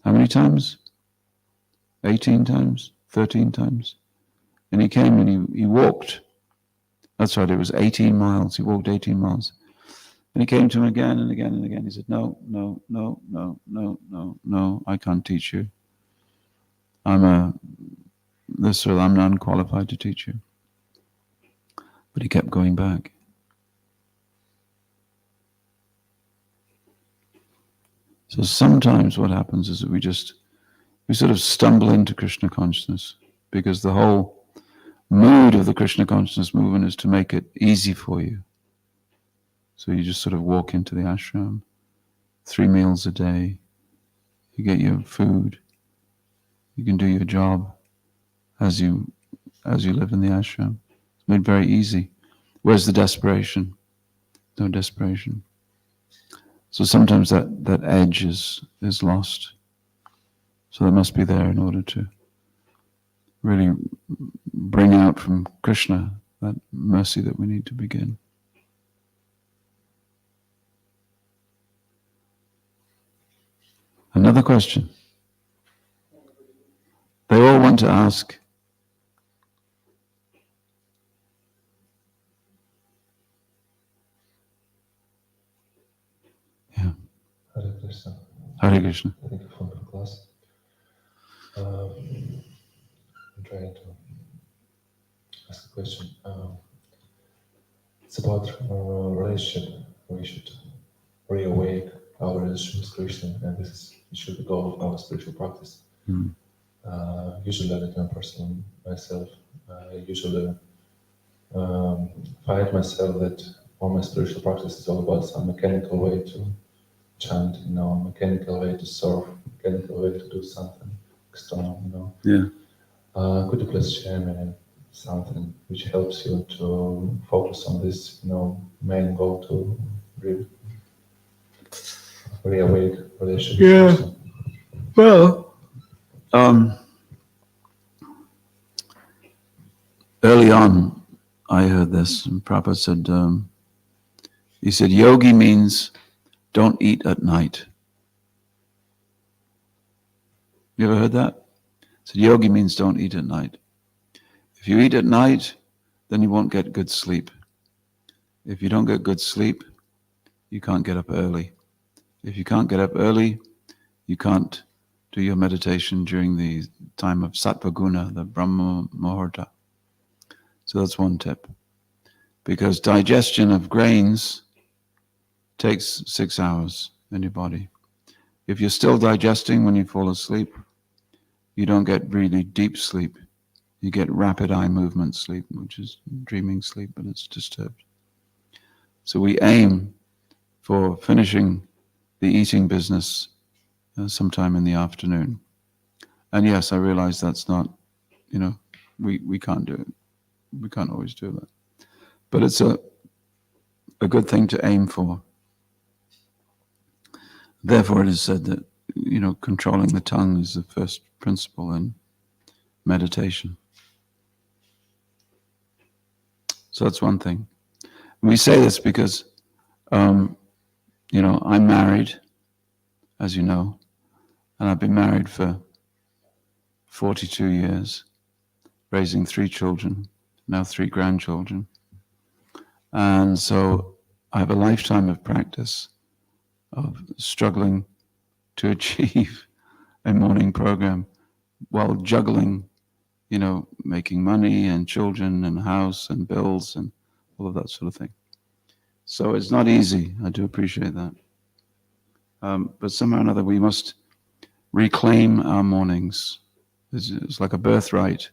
how many times? 18 times? 13 times? And he came and he walked. That's right, it was 18 miles. He walked 18 miles. And he came to him again and again and again. He said, no, I can't teach you. I'm unqualified to teach you. But he kept going back. So sometimes what happens is that we sort of stumble into Krishna consciousness, because the whole mood of the Krishna consciousness movement is to make it easy for you. So you just sort of walk into the ashram, 3 meals a day, you get your food, you can do your job as you live in the ashram. It's made very easy. Where's the desperation? No desperation. So sometimes that edge is lost. So that must be there in order to really bring out from Krishna that mercy that we need to begin. Another question. They all want to ask. Yeah. Hare Krishna. Hare Krishna. Thank you for the class. I'm trying to ask a question. It's about relationship. We should reawake our relationship with Krishna, and this should be the goal of our spiritual practice. Mm. Usually, I can personally myself, I usually find myself that all my spiritual practice is all about some mechanical way to chant, mechanical way to serve, mechanical way to do something external, Yeah. Could you please share me something which helps you to focus on this, main goal to read? fully awake, or they should be Yeah. first? Well, early on, I heard this, and Prabhupada said, he said, yogi means don't eat at night. You ever heard that? He said, yogi means don't eat at night. If you eat at night, then you won't get good sleep. If you don't get good sleep, you can't get up early. If you can't get up early, you can't do your meditation during the time of Sattva Guna, the Brahma Muhurta. So that's one tip. Because digestion of grains takes 6 hours in your body. If you're still digesting when you fall asleep, you don't get really deep sleep. You get rapid eye movement sleep, which is dreaming sleep, but it's disturbed. So we aim for finishing the eating business sometime in the afternoon. And yes, I realize that's not, we can't do it. We can't always do that. But it's a good thing to aim for. Therefore, it is said that, controlling the tongue is the first principle in meditation. So that's one thing. And we say this because, I'm married, as you know, and I've been married for 42 years, raising 3 children, now 3 grandchildren. And so I have a lifetime of practice of struggling to achieve a morning program while juggling, making money and children and house and bills and all of that sort of thing. So it's not easy. I do appreciate that. But somehow or another, we must reclaim our mornings. It's like a birthright.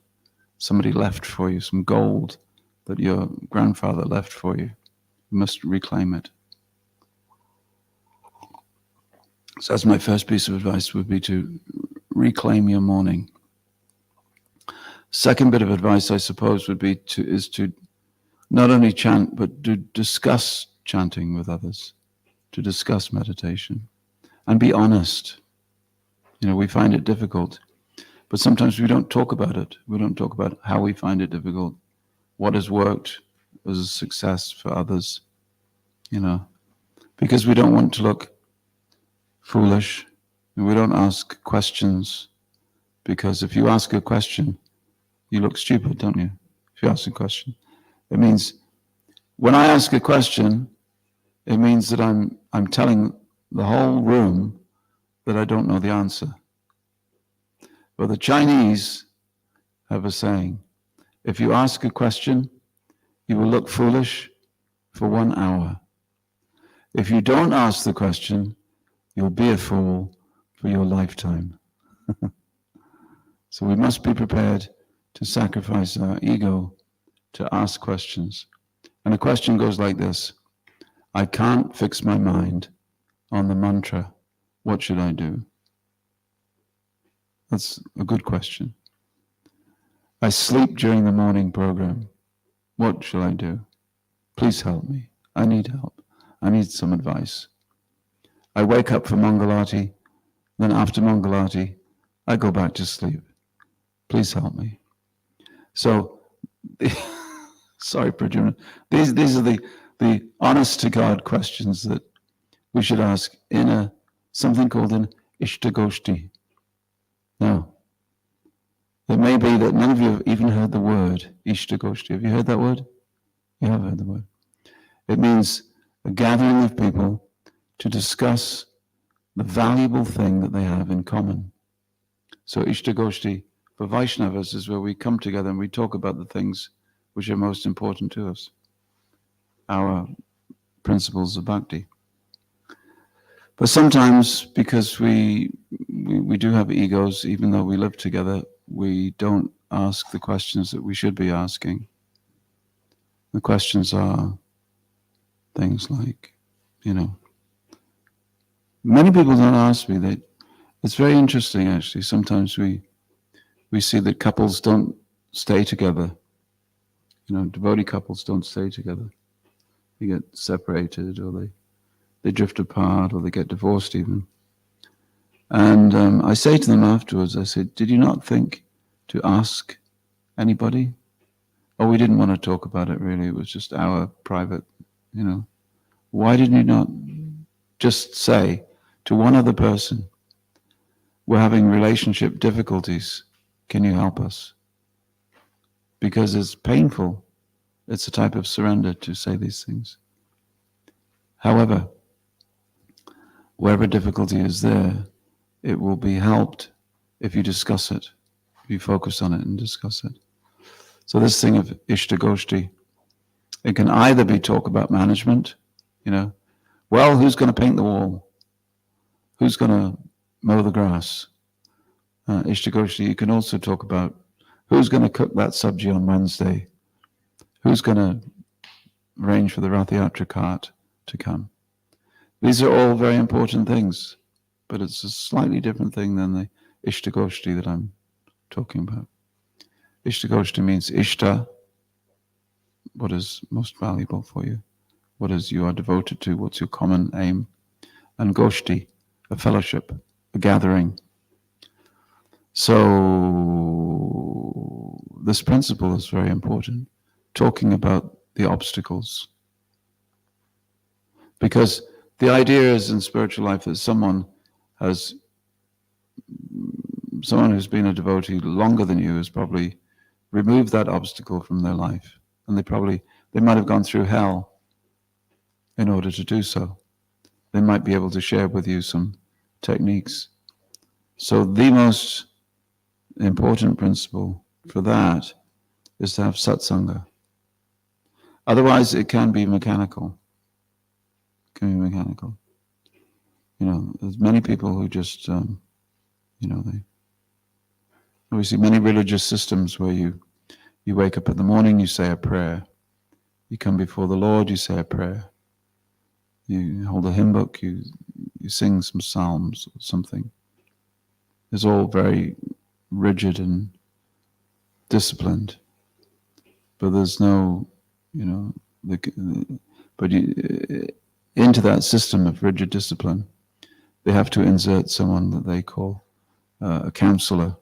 Somebody left for you, some gold that your grandfather left for you. You must reclaim it. So that's my first piece of advice, would be to reclaim your morning. Second bit of advice, I suppose, would be to not only chant, but to discuss chanting with others, to discuss meditation, and be honest. We find it difficult, but sometimes we don't talk about it. We don't talk about how we find it difficult, what has worked as a success for others, because we don't want to look foolish, and we don't ask questions, because if you ask a question, you look stupid, don't you? If you ask a question, it means when I ask a question, it means that I'm telling the whole room that I don't know the answer. Well, the Chinese have a saying: if you ask a question, you will look foolish for 1 hour. If you don't ask the question, you'll be a fool for your lifetime. So we must be prepared to sacrifice our ego to ask questions. And the question goes like this: I can't fix my mind on the mantra. What should I do? That's a good question. I sleep during the morning program. What shall I do? Please help me. I need help. I need some advice. I wake up for Mangalati, then after Mangalati, I go back to sleep. Please help me. So, sorry, Pradyumna. These are the honest to God questions that we should ask in something called an Ishtagoshti. Now, it may be that none of you have even heard the word Ishtagoshti. Have you heard that word? You have heard the word. It means a gathering of people to discuss the valuable thing that they have in common. So Ishtagoshti for Vaishnavas is where we come together and we talk about the things which are most important to us, our principles of bhakti. But sometimes, because we do have egos, even though we live together, we don't ask the questions that we should be asking. The questions are things like, many people don't ask me. It's very interesting, actually. Sometimes we see that couples don't stay together. Devotee couples don't stay together. They get separated, or they drift apart or they get divorced even. And I say to them afterwards, I said, did you not think to ask anybody? Oh, we didn't want to talk about it really. It was just our private, you know. Why didn't you not just say to one other person, we're having relationship difficulties, can you help us? Because it's painful. It's a type of surrender to say these things. However, wherever difficulty is there, it will be helped if you discuss it, if you focus on it and discuss it. So this thing of Ishtagoshti, it can either be talk about management, you know, well, who's going to paint the wall? Who's going to mow the grass? Ishtagoshti, you can also talk about who's going to cook that sabji on Wednesday? Who's going to arrange for the Rath Yatra cart to come? These are all very important things, but it's a slightly different thing than the Ishtagoshti that I'm talking about. Ishtagoshti means Ishta, what is most valuable for you, what is you are devoted to, what's your common aim, and Goshti, a fellowship, a gathering. So this principle is very important, talking about the obstacles. Because the idea is in spiritual life that someone who's been a devotee longer than you has probably removed that obstacle from their life. And they might have gone through hell in order to do so. They might be able to share with you some techniques. So the most important principle for that is to have satsanga. Otherwise, it can be mechanical. It can be mechanical. You know, there's many people who just, we see many religious systems where you wake up in the morning, you say a prayer. You come before the Lord, you say a prayer. You hold a hymn book, you sing some psalms or something. It's all very rigid and disciplined. But there's no, into that system of rigid discipline, they have to insert someone that they call a counselor,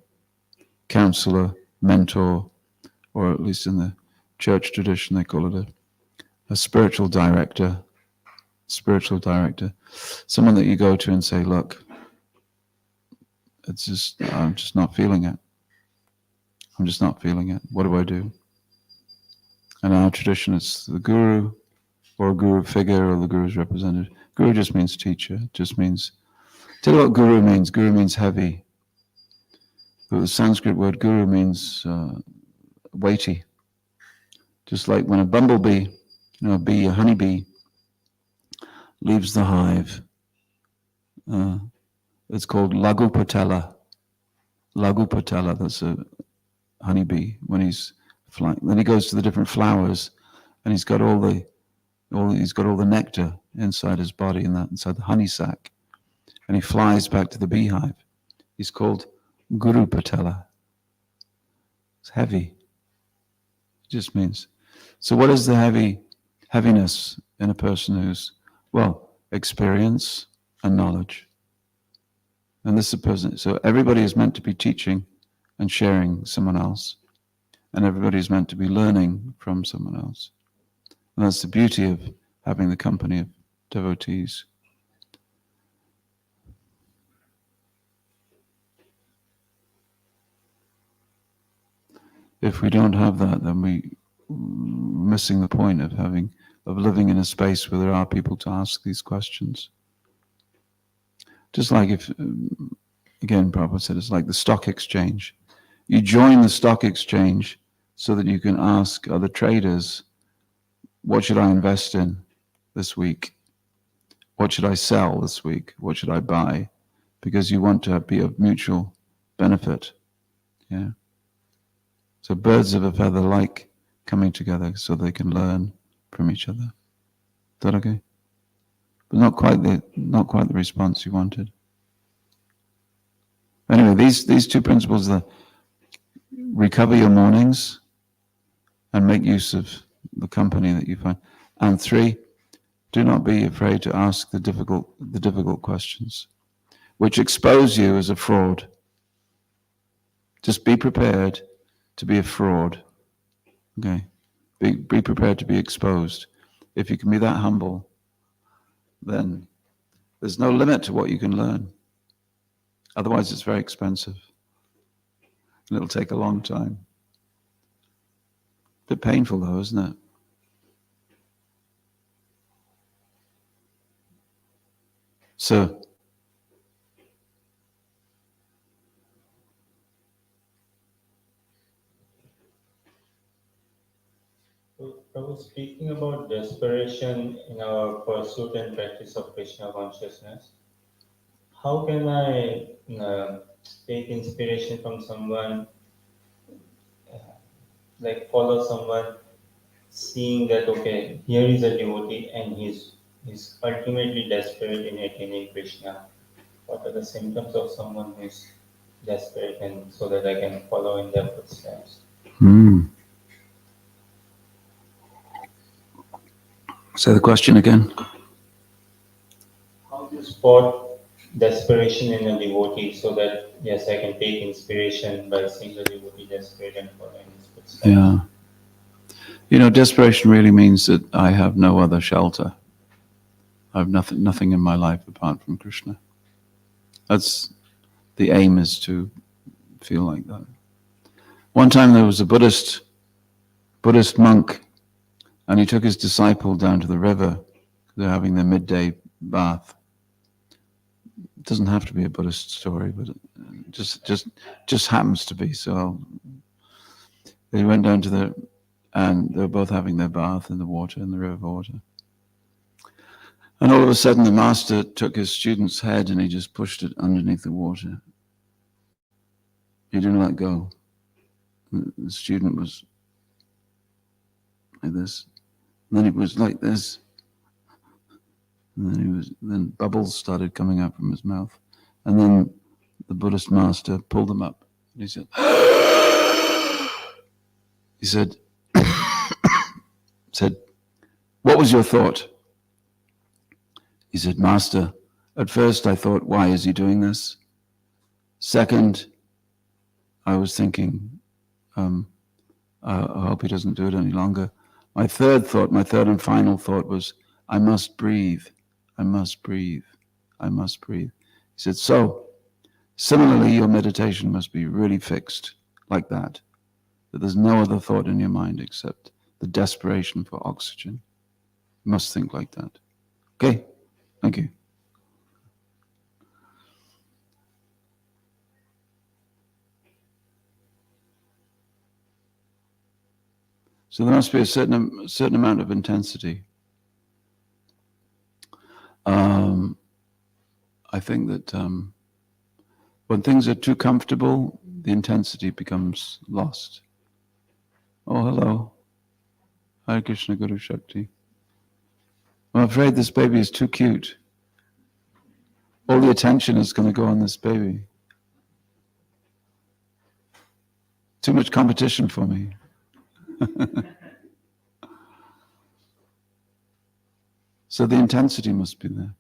mentor, or at least in the church tradition, they call it a spiritual director, someone that you go to and say, look, I'm just not feeling it. What do I do? And in our tradition, it's the guru, or a guru figure, or the guru's representative. Guru just means teacher. It just means, tell you what guru means. Guru means heavy. But the Sanskrit word guru means weighty. Just like when a bumblebee, a honeybee, leaves the hive, it's called Lagupatala. Lagupatala, that's a honeybee. When he's flying, then he goes to the different flowers, and he's got all the nectar inside his body, inside the honey sac, and he flies back to the beehive. He's called Guru Patala. It's heavy. It just means. So what is the heaviness in a person who's, experience and knowledge? And this is a person, so everybody is meant to be teaching and sharing someone else. And everybody is meant to be learning from someone else. And that's the beauty of having the company of devotees. If we don't have that, then we're missing the point of living in a space where there are people to ask these questions. Just like again, Prabhupada said, it's like the stock exchange. You join the stock exchange so that you can ask other traders, what should I invest in this week? What should I sell this week? What should I buy? Because you want to be of mutual benefit. Yeah. So birds of a feather like coming together so they can learn from each other. Is that okay? But not quite the response you wanted. Anyway, these two principles are recover your mornings and make use of the company that you find. And 3, Do not be afraid to ask the difficult questions, which expose you as a fraud. Just be prepared to be a fraud. Okay? Be prepared to be exposed. If you can be that humble, then there's no limit to what you can learn. Otherwise, it's very expensive. And it'll take a long time. A bit painful though, isn't it? So, Prabhu, speaking about desperation in our pursuit and practice of Krishna consciousness, how can I take inspiration from someone, like follow someone, seeing that, okay, here is a devotee and he's ultimately desperate in attaining Krishna? What are the symptoms of someone who is desperate, and so that I can follow in their footsteps? Say the question again. How to spot desperation in a devotee so that, yes, I can take inspiration by seeing the devotee desperate and following his footsteps? Yeah. You know, desperation really means that I have no other shelter. I have nothing in my life apart from Krishna. That's the aim, is to feel like that. One time there was a Buddhist monk, and he took his disciple down to the river. They're having their midday bath. It doesn't have to be a Buddhist story, but it just happens to be. So they went down to and they were both having their bath in the river water. And all of a sudden the master took his student's head and he just pushed it underneath the water. He didn't let go. The student was like this. And then he was like this. And then bubbles started coming out from his mouth. And then the Buddhist master pulled them up. And he said, "What was your thought?" He said, "Master, at first I thought, why is he doing this? Second, I was thinking, I hope he doesn't do it any longer. My third and final thought was, I must breathe. I must breathe. I must breathe." He said, "So, similarly, your meditation must be really fixed like that there's no other thought in your mind except the desperation for oxygen. You must think like that." Okay? Thank you. So there must be a certain amount of intensity. I think that when things are too comfortable, the intensity becomes lost. Oh, hello. Hare Krishna, Guru Shakti. I'm afraid this baby is too cute. All the attention is going to go on this baby. Too much competition for me. So the intensity must be there.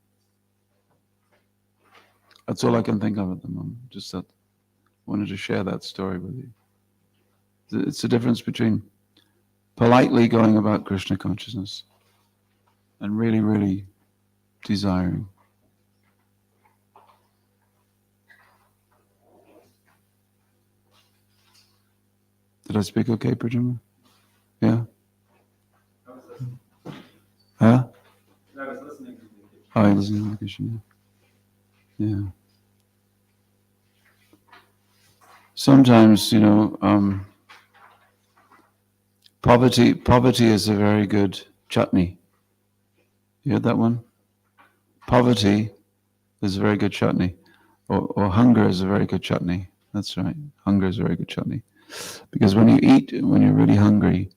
That's all I can think of at the moment. Just that I wanted to share that story with you. It's the difference between politely going about Krishna consciousness and really, really desiring. Did I speak okay, Prajima? Yeah? Huh? I was listening to you. Oh, you're listening to the Krishna. Yeah. Sometimes, poverty is a very good chutney. You heard that one? Poverty is a very good chutney. Or hunger is a very good chutney. That's right. Hunger is a very good chutney. Because when you eat, when you're really hungry,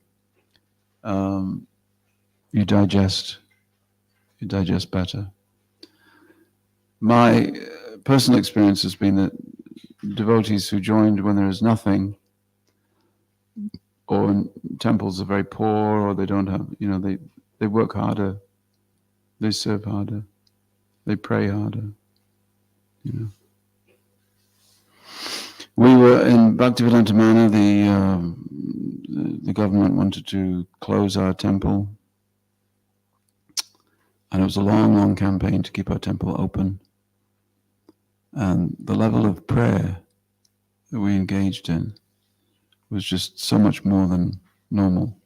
you digest better. My personal experience has been that devotees who joined when there is nothing, or when temples are very poor, or they don't have, they work harder. they serve harder, they pray harder, you know. We were in Bhaktivedanta Manor, the government wanted to close our temple, and it was a long, long campaign to keep our temple open. And the level of prayer that we engaged in was just so much more than normal.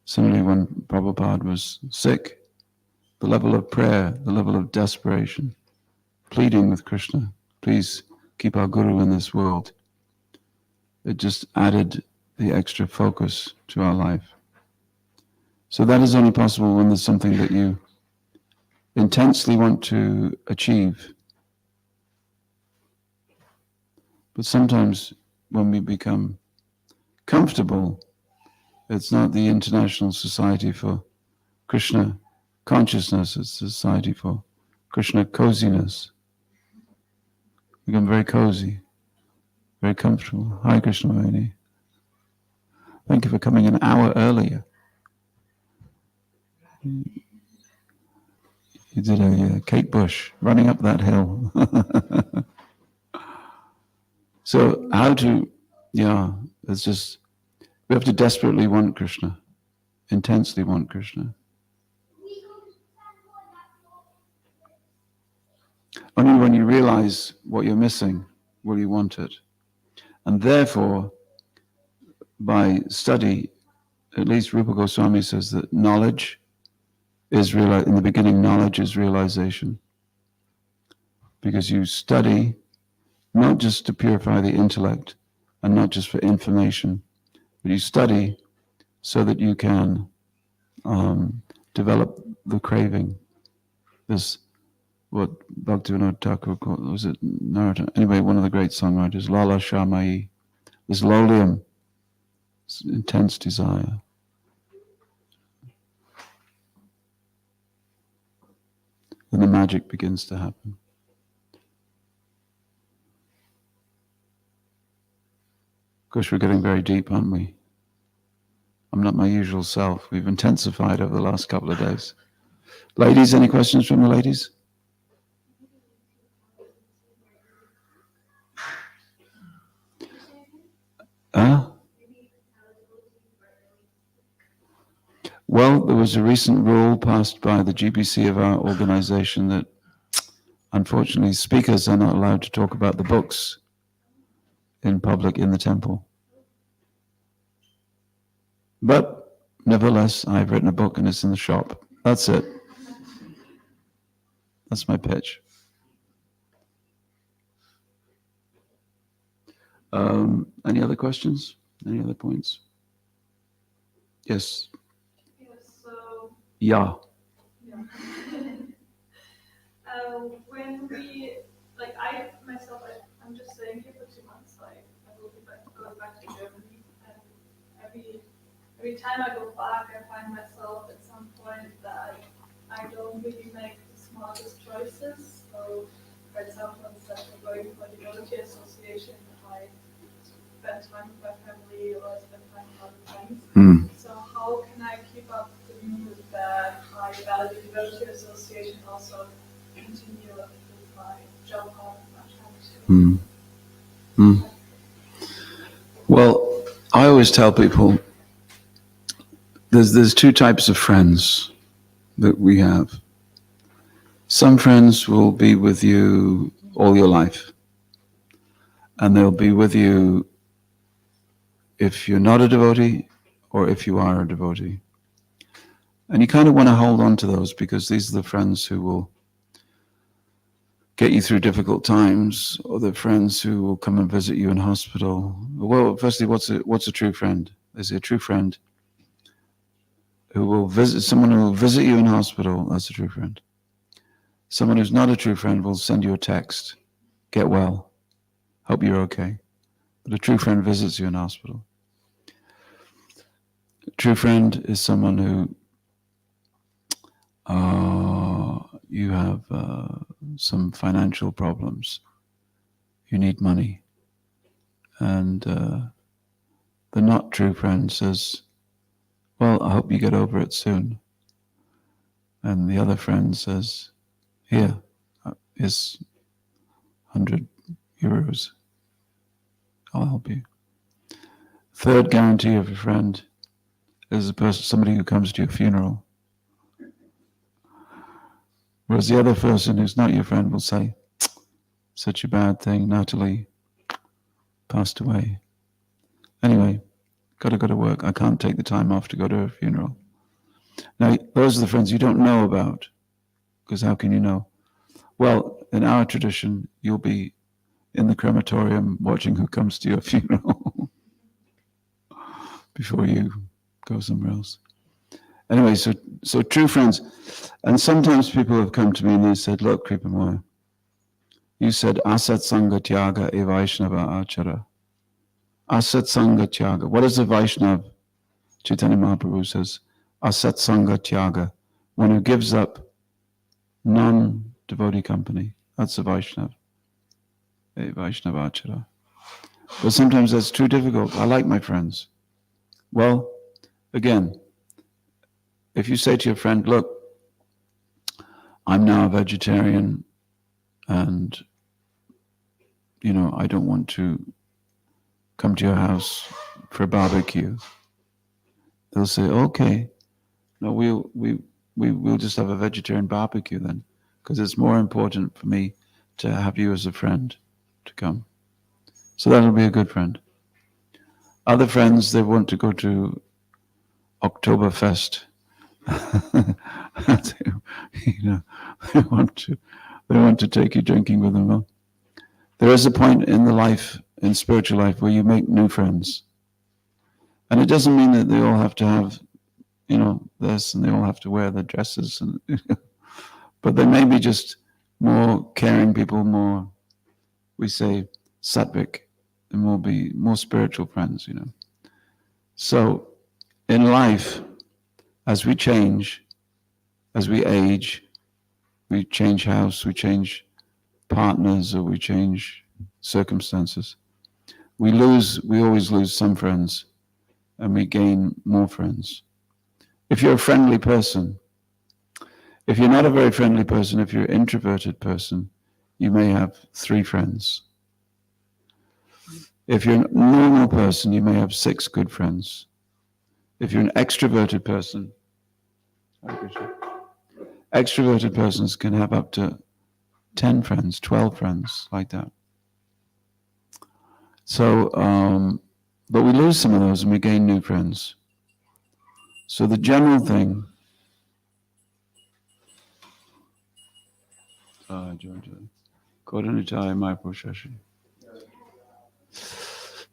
Similarly, when Prabhupada was sick, the level of prayer, the level of desperation, pleading with Krishna, please keep our Guru in this world, it just added the extra focus to our life. So that is only possible when there's something that you intensely want to achieve. But sometimes when we become comfortable, it's not the International Society for Krishna Consciousness, it's the Society for Krishna Coziness. We become very cozy, very comfortable. Hi, Krishna Vani. Thank you for coming an hour earlier. You did a Kate Bush running up that hill. So how to, it's just, we have to desperately want Krishna, intensely want Krishna. Only when you realize what you're missing will you want it. And therefore, by study, at least Rupa Goswami says that knowledge is in the beginning, knowledge is realization. Because you study not just to purify the intellect and not just for information, but you study so that you can develop the craving. This, what Bhaktivinoda Thakur called, was it Narada? Anyway, one of the great songwriters, Lala Shamai, this lolium, this intense desire. Then the magic begins to happen. Of course, we're getting very deep, aren't we? I'm not my usual self. We've intensified over the last couple of days. Ladies, any questions from the ladies? Well, there was a recent rule passed by the GBC of our organization that unfortunately speakers are not allowed to talk about the books in public in the temple. But nevertheless, I've written a book and it's in the shop. That's it. That's my pitch. Any other questions? Any other points? Yes. Yeah. When we, like I myself, I'm just staying here for 2 months. I will be going back to Germany, and every time I go back, I find myself at some point that I don't really make the smartest choices. So, for example, instead of going for the devotee association, I spend time with my family or I spend time with other friends. So how can I keep up the mood that I value the devotee association, also continue with my job on my time? Well, I always tell people there's 2 types of friends that we have. Some friends will be with you all your life, and they'll be with you if you're not a devotee or if you are a devotee. And you kind of want to hold on to those because these are the friends who will get you through difficult times, or the friends who will come and visit you in hospital. Well, firstly, what's a true friend? There's a true friend who will visit someone who will visit you in hospital. That's a true friend. Someone who's not a true friend will send you a text, get well, hope you're okay. But a true friend visits you in hospital. A true friend is someone who you have some financial problems. You need money. And the not true friend says, well, I hope you get over it soon. And the other friend says, here is 100 euros. I'll help you. Third guarantee of a friend is a person, somebody who comes to your funeral. Whereas the other person who's not your friend will say, such a bad thing, Natalie passed away. Anyway, gotta go to work. I can't take the time off to go to her funeral. Now, those are the friends you don't know about, because how can you know? Well, in our tradition, you'll be in the crematorium watching who comes to your funeral before you go somewhere else. Anyway, so true friends. And sometimes people have come to me and they said, look, Kripomoya, you said asat sangha tyaga e Vaishnava achara. Asat sangha tyaga. What is a Vaishnava? Chaitanya Mahaprabhu says, asat sangha tyaga. One who gives up non-devotee company. That's a Vaishnava. A Vaishnava achara. But sometimes that's too difficult. I like my friends. Well, again, if you say to your friend, look, I'm now a vegetarian and, you know, I don't want to come to your house for a barbecue. They'll say, okay, no, we'll just have a vegetarian barbecue then, because it's more important for me to have you as a friend to come. So that'll be a good friend. Other friends, they want to go to Oktoberfest. You know, they want to take you drinking with them. Well, there is a point in the life, in spiritual life, where you make new friends. And it doesn't mean that they all have to have, you know, this, and they all have to wear the dresses, and but they may be just more caring people, more, we say, sattvic, and be more spiritual friends, you know. So in life, as we change, as we age, we change house, we change partners, or we change circumstances. We always lose some friends, and we gain more friends. If you're a friendly person, if you're not a very friendly person, if you're an introverted person, you may have 3 friends. If you're a normal person, you may have 6 good friends. If you're an extroverted person, extroverted persons can have up to 10 friends, 12 friends, like that. So, but we lose some of those and we gain new friends. So the general thing,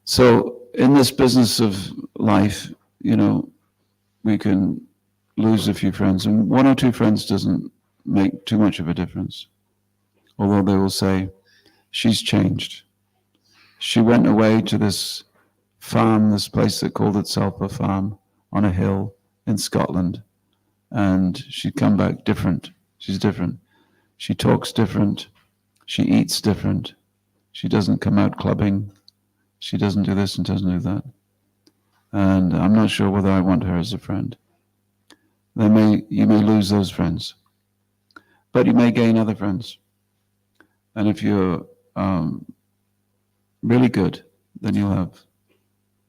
so in this business of life, you know, we can lose a few friends, and 1 or 2 friends doesn't make too much of a difference. Although they will say, she's changed. She went away to this farm, this place that called itself a farm on a hill in Scotland, and she'd come back different. She's different. She talks different. She eats different. She doesn't come out clubbing. She doesn't do this and doesn't do that. And I'm not sure whether I want her as a friend. You may lose those friends, but you may gain other friends. And if you're really good, then you'll have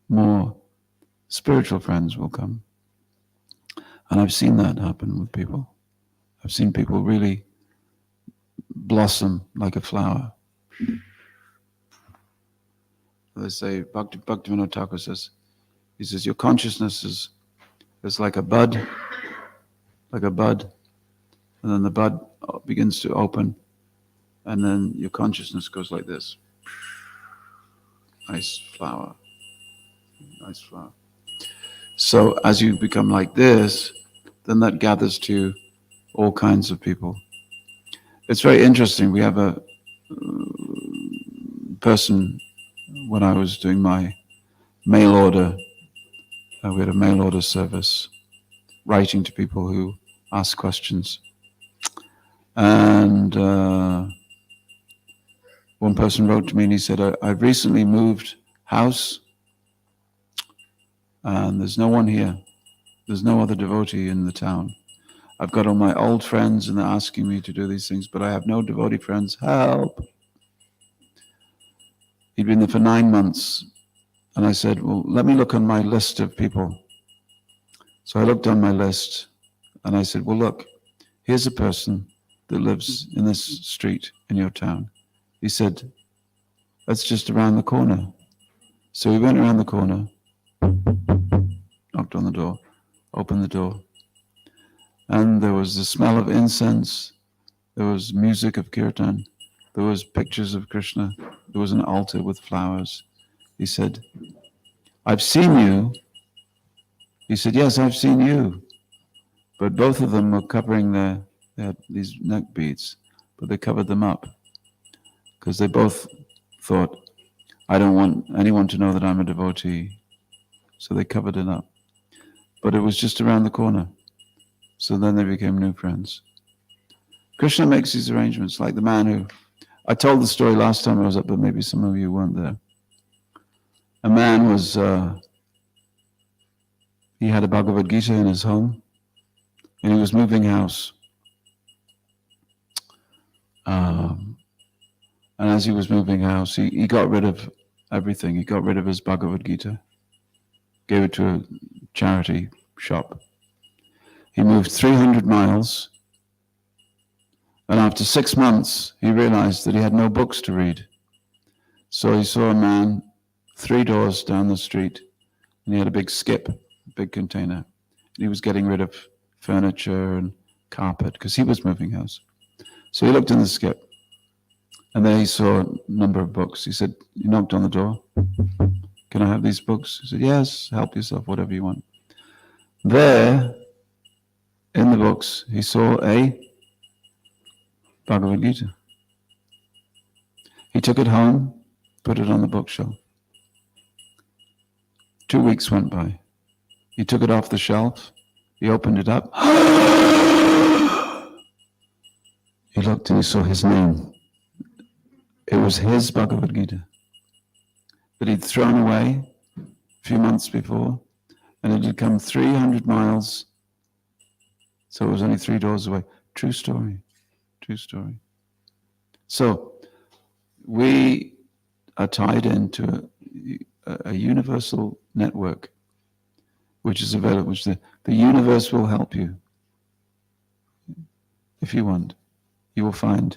more spiritual friends will come. And I've seen that happen with people. I've seen people really blossom like a flower. They say, Bhaktivinoda Thakur says, he says, your consciousness is like a bud, and then the bud begins to open, and then your consciousness goes like this. Nice flower. Nice flower. So as you become like this, then that gathers to all kinds of people. It's very interesting. We have a person, when I was doing my mail order, we had a mail order service, writing to people who ask questions. And one person wrote to me and he said, I've recently moved house and there's no one here. There's no other devotee in the town. I've got all my old friends and they're asking me to do these things, but I have no devotee friends. Help! He'd been there for 9 months. And I said, well, let me look on my list of people. So I looked on my list and I said, well, look, here's a person that lives in this street in your town. He said, that's just around the corner. So we went around the corner, knocked on the door, opened the door, and there was the smell of incense, there was music of kirtan, there was pictures of Krishna, there was an altar with flowers. He said, I've seen you. He said, yes, I've seen you. But both of them were covering they had these neck beads, but they covered them up because they both thought, I don't want anyone to know that I'm a devotee. So they covered it up. But it was just around the corner. So then they became new friends. Krishna makes these arrangements, like the man who, I told the story last time I was up, but maybe some of you weren't there. A man was, he had a Bhagavad Gita in his home, and he was moving house. And as he was moving house, he got rid of everything. He got rid of his Bhagavad Gita, gave it to a charity shop. He moved 300 miles, and after 6 months, he realized that he had no books to read. So he saw a man 3 doors down the street, and he had a big skip, a big container. And he was getting rid of furniture and carpet, because he was moving house. So he looked in the skip, and there he saw a number of books. He said, he knocked on the door. Can I have these books? He said, yes, help yourself, whatever you want. There, in the books, he saw a Bhagavad Gita. He took it home, put it on the bookshelf. 2 weeks went by. He took it off the shelf. He opened it up. He looked and he saw his name. It was his Bhagavad Gita that he'd thrown away a few months before, and it had come 300 miles, so it was only 3 doors away. True story. True story. So we are tied into a universal network which is available, which the universe will help you. If you want, you will find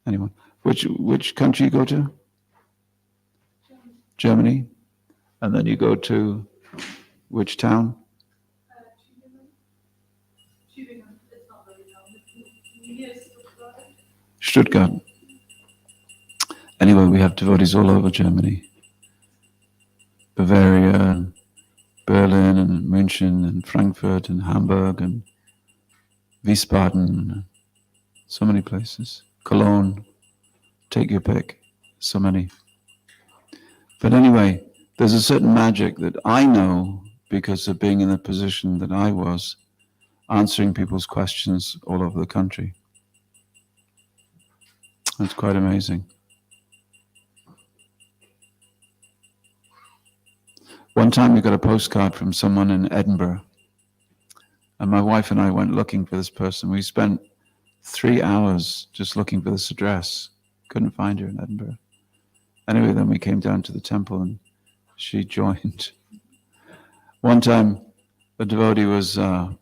anyone. Which country you go to? Germany. And then you go to which town? Tübingen. It's not really town. It's near Stuttgart. Stuttgart. Anyway, we have devotees all over Germany. Bavaria, and Berlin, and München, and Frankfurt, and Hamburg, and Wiesbaden. So many places. Cologne. Take your pick. So many. But anyway, there's a certain magic that I know because of being in the position that I was, answering people's questions all over the country. It's quite amazing. One time we got a postcard from someone in Edinburgh, and my wife and I went looking for this person. We spent 3 hours just looking for this address. Couldn't find her in Edinburgh. Anyway, then we came down to the temple and she joined. One time, a devotee was, a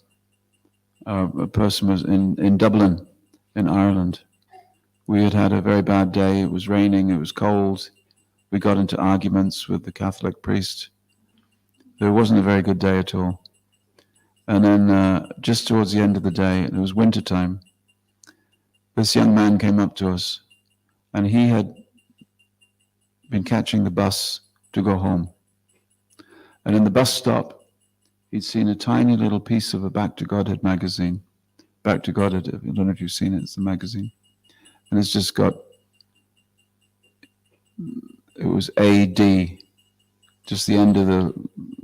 person was in Dublin, in Ireland. We had had a very bad day. It was raining, it was cold. We got into arguments with the Catholic priest. It wasn't a very good day at all. And then just towards the end of the day, it was winter time, this young man came up to us, and he had been catching the bus to go home. And in the bus stop, he'd seen a tiny little piece of a Back to Godhead magazine. Back to Godhead, I don't know if you've seen it, it's the magazine. And it's just got, it was AD, just the end of the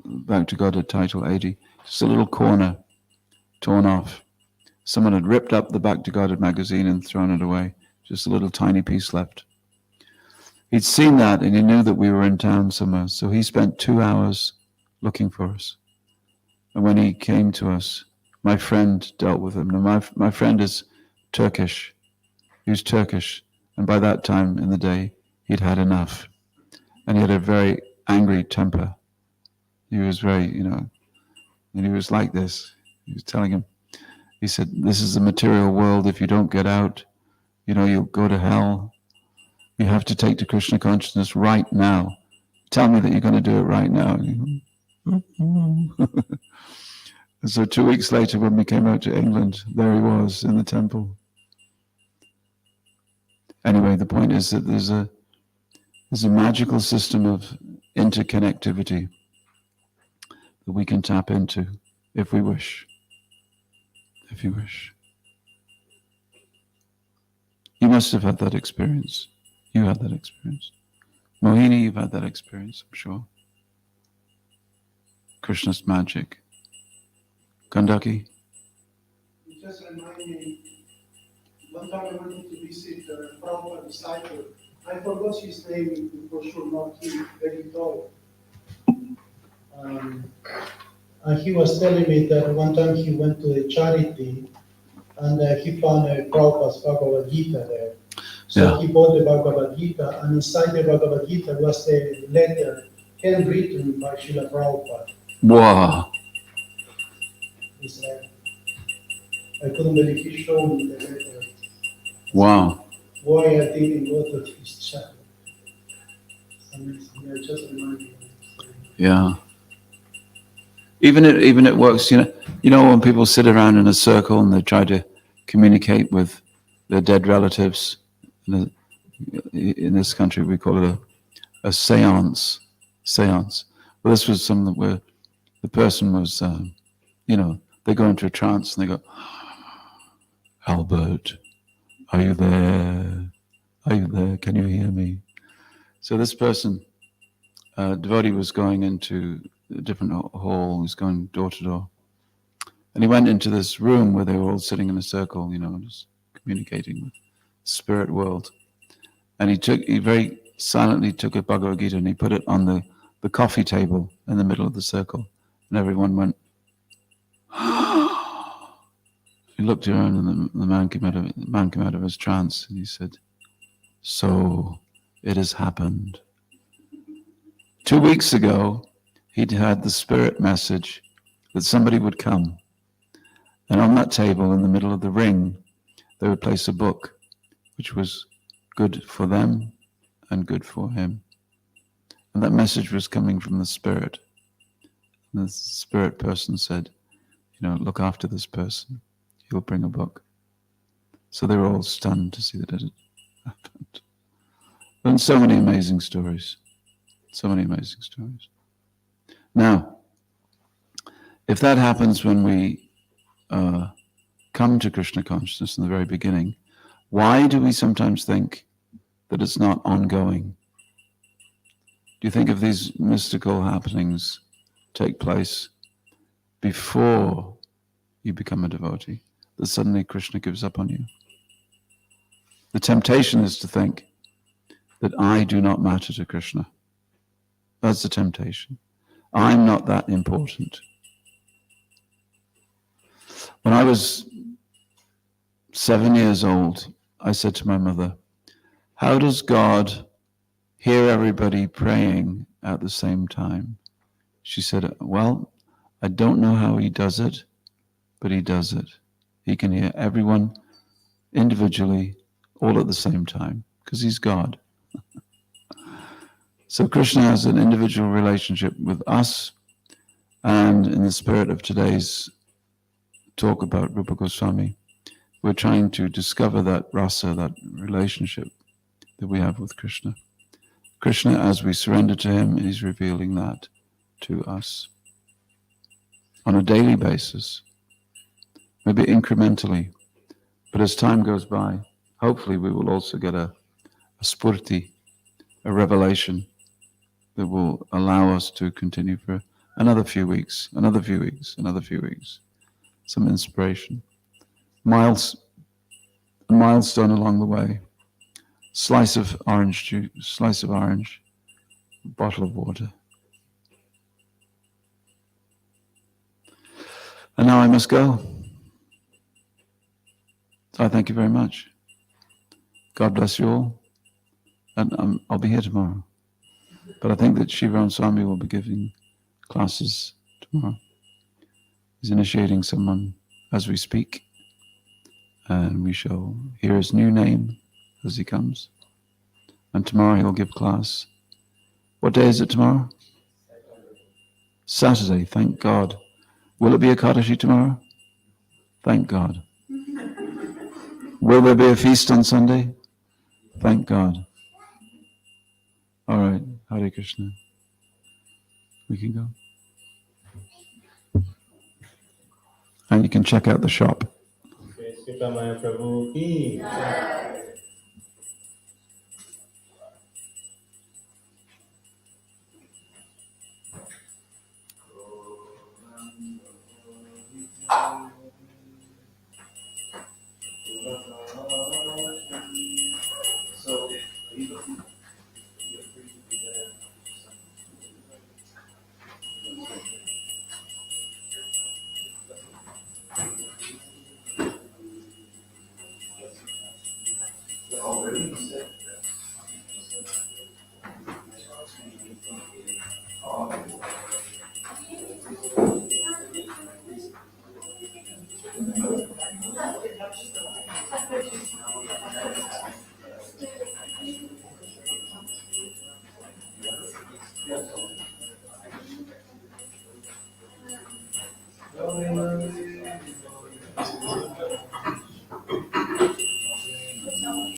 Back to Godhead title, AD. Just a little corner torn off. Someone had ripped up the Back to Godhead magazine and thrown it away. Just a little tiny piece left. He'd seen that and he knew that we were in town somewhere, so he spent 2 hours looking for us. And when he came to us, my friend dealt with him. Now my friend is Turkish. He was Turkish, and by that time in the day, he'd had enough, and he had a very angry temper. He was very, and he was like this. He was telling him, he said, "This is the material world. If you don't get out, you'll go to hell. You have to take to Krishna consciousness right now. Tell me that you're going to do it right now." And so 2 weeks later, when we came out to England, there he was in the temple. Anyway, the point is that there's a magical system of interconnectivity that we can tap into if we wish. If you wish. You must have had that experience. You had that experience. Mohini, you've had that experience, I'm sure. Krishna's magic. Gandaki? You just remind me, one time I wanted to visit a Prabhupada disciple. I forgot his name, for sure not him, very tall. And he was telling me that one time he went to a charity and he found a Prabhupada's Bhagavad Gita there. So he bought the Bhagavad Gita, and inside the Bhagavad Gita was a letter handwritten by Srila Prabhupada. Wow. It's like, I couldn't believe he showed me the letter. Wow. Why I didn't go to his chapel. Amazing. Yeah, just remind me. Yeah. Even it works, when people sit around in a circle and they try to communicate with their dead relatives. In this country, we call it a seance. Seance. Well, this was something where the person was, they go into a trance and they go, "Albert, are you there? Are you there? Can you hear me?" So this person, devotee, was going into a different hall. He was going door to door. And he went into this room where they were all sitting in a circle, just communicating with the spirit world. And he very silently took a Bhagavad Gita and he put it on the coffee table in the middle of the circle. And everyone went, he looked around and the man came out of his trance and he said, "So it has happened. 2 weeks ago, he'd had the spirit message that somebody would come. And on that table in the middle of the ring, they would place a book, which was good for them and good for him. And that message was coming from the spirit. And the spirit person said, look after this person. He'll bring a book." So they were all stunned to see that it had happened. And so many amazing stories. So many amazing stories. Now, if that happens when we come to Krishna consciousness in the very beginning, why do we sometimes think that it's not ongoing? Do you think if these mystical happenings take place before you become a devotee, that suddenly Krishna gives up on you? The temptation is to think that I do not matter to Krishna. That's the temptation. I'm not that important. When I was 7 years old, I said to my mother, "How does God hear everybody praying at the same time?" She said, "Well, I don't know how he does it, but he does it. He can hear everyone individually, all at the same time, because he's God." So Krishna has an individual relationship with us, and in the spirit of today's talk about Rupa Goswami, we're trying to discover that rasa, that relationship that we have with Krishna. Krishna, as we surrender to him, is revealing that to us on a daily basis, maybe incrementally, but as time goes by, hopefully we will also get a spurti, a revelation that will allow us to continue for another few weeks, another few weeks, another few weeks. Some inspiration. A milestone along the way. Slice of orange juice, slice of orange, bottle of water. And now I must go. So I thank you very much. God bless you all. And I'll be here tomorrow. But I think that Srila Swami will be giving classes tomorrow. He's initiating someone as we speak. And we shall hear his new name as he comes. And tomorrow he'll give class. What day is it tomorrow? Saturday, thank God. Will it be a Ekadashi tomorrow? Thank God. Will there be a feast on Sunday? Thank God. All right, Hare Krishna. We can go. And you can check out the shop. Kripomoya Prabhu ki.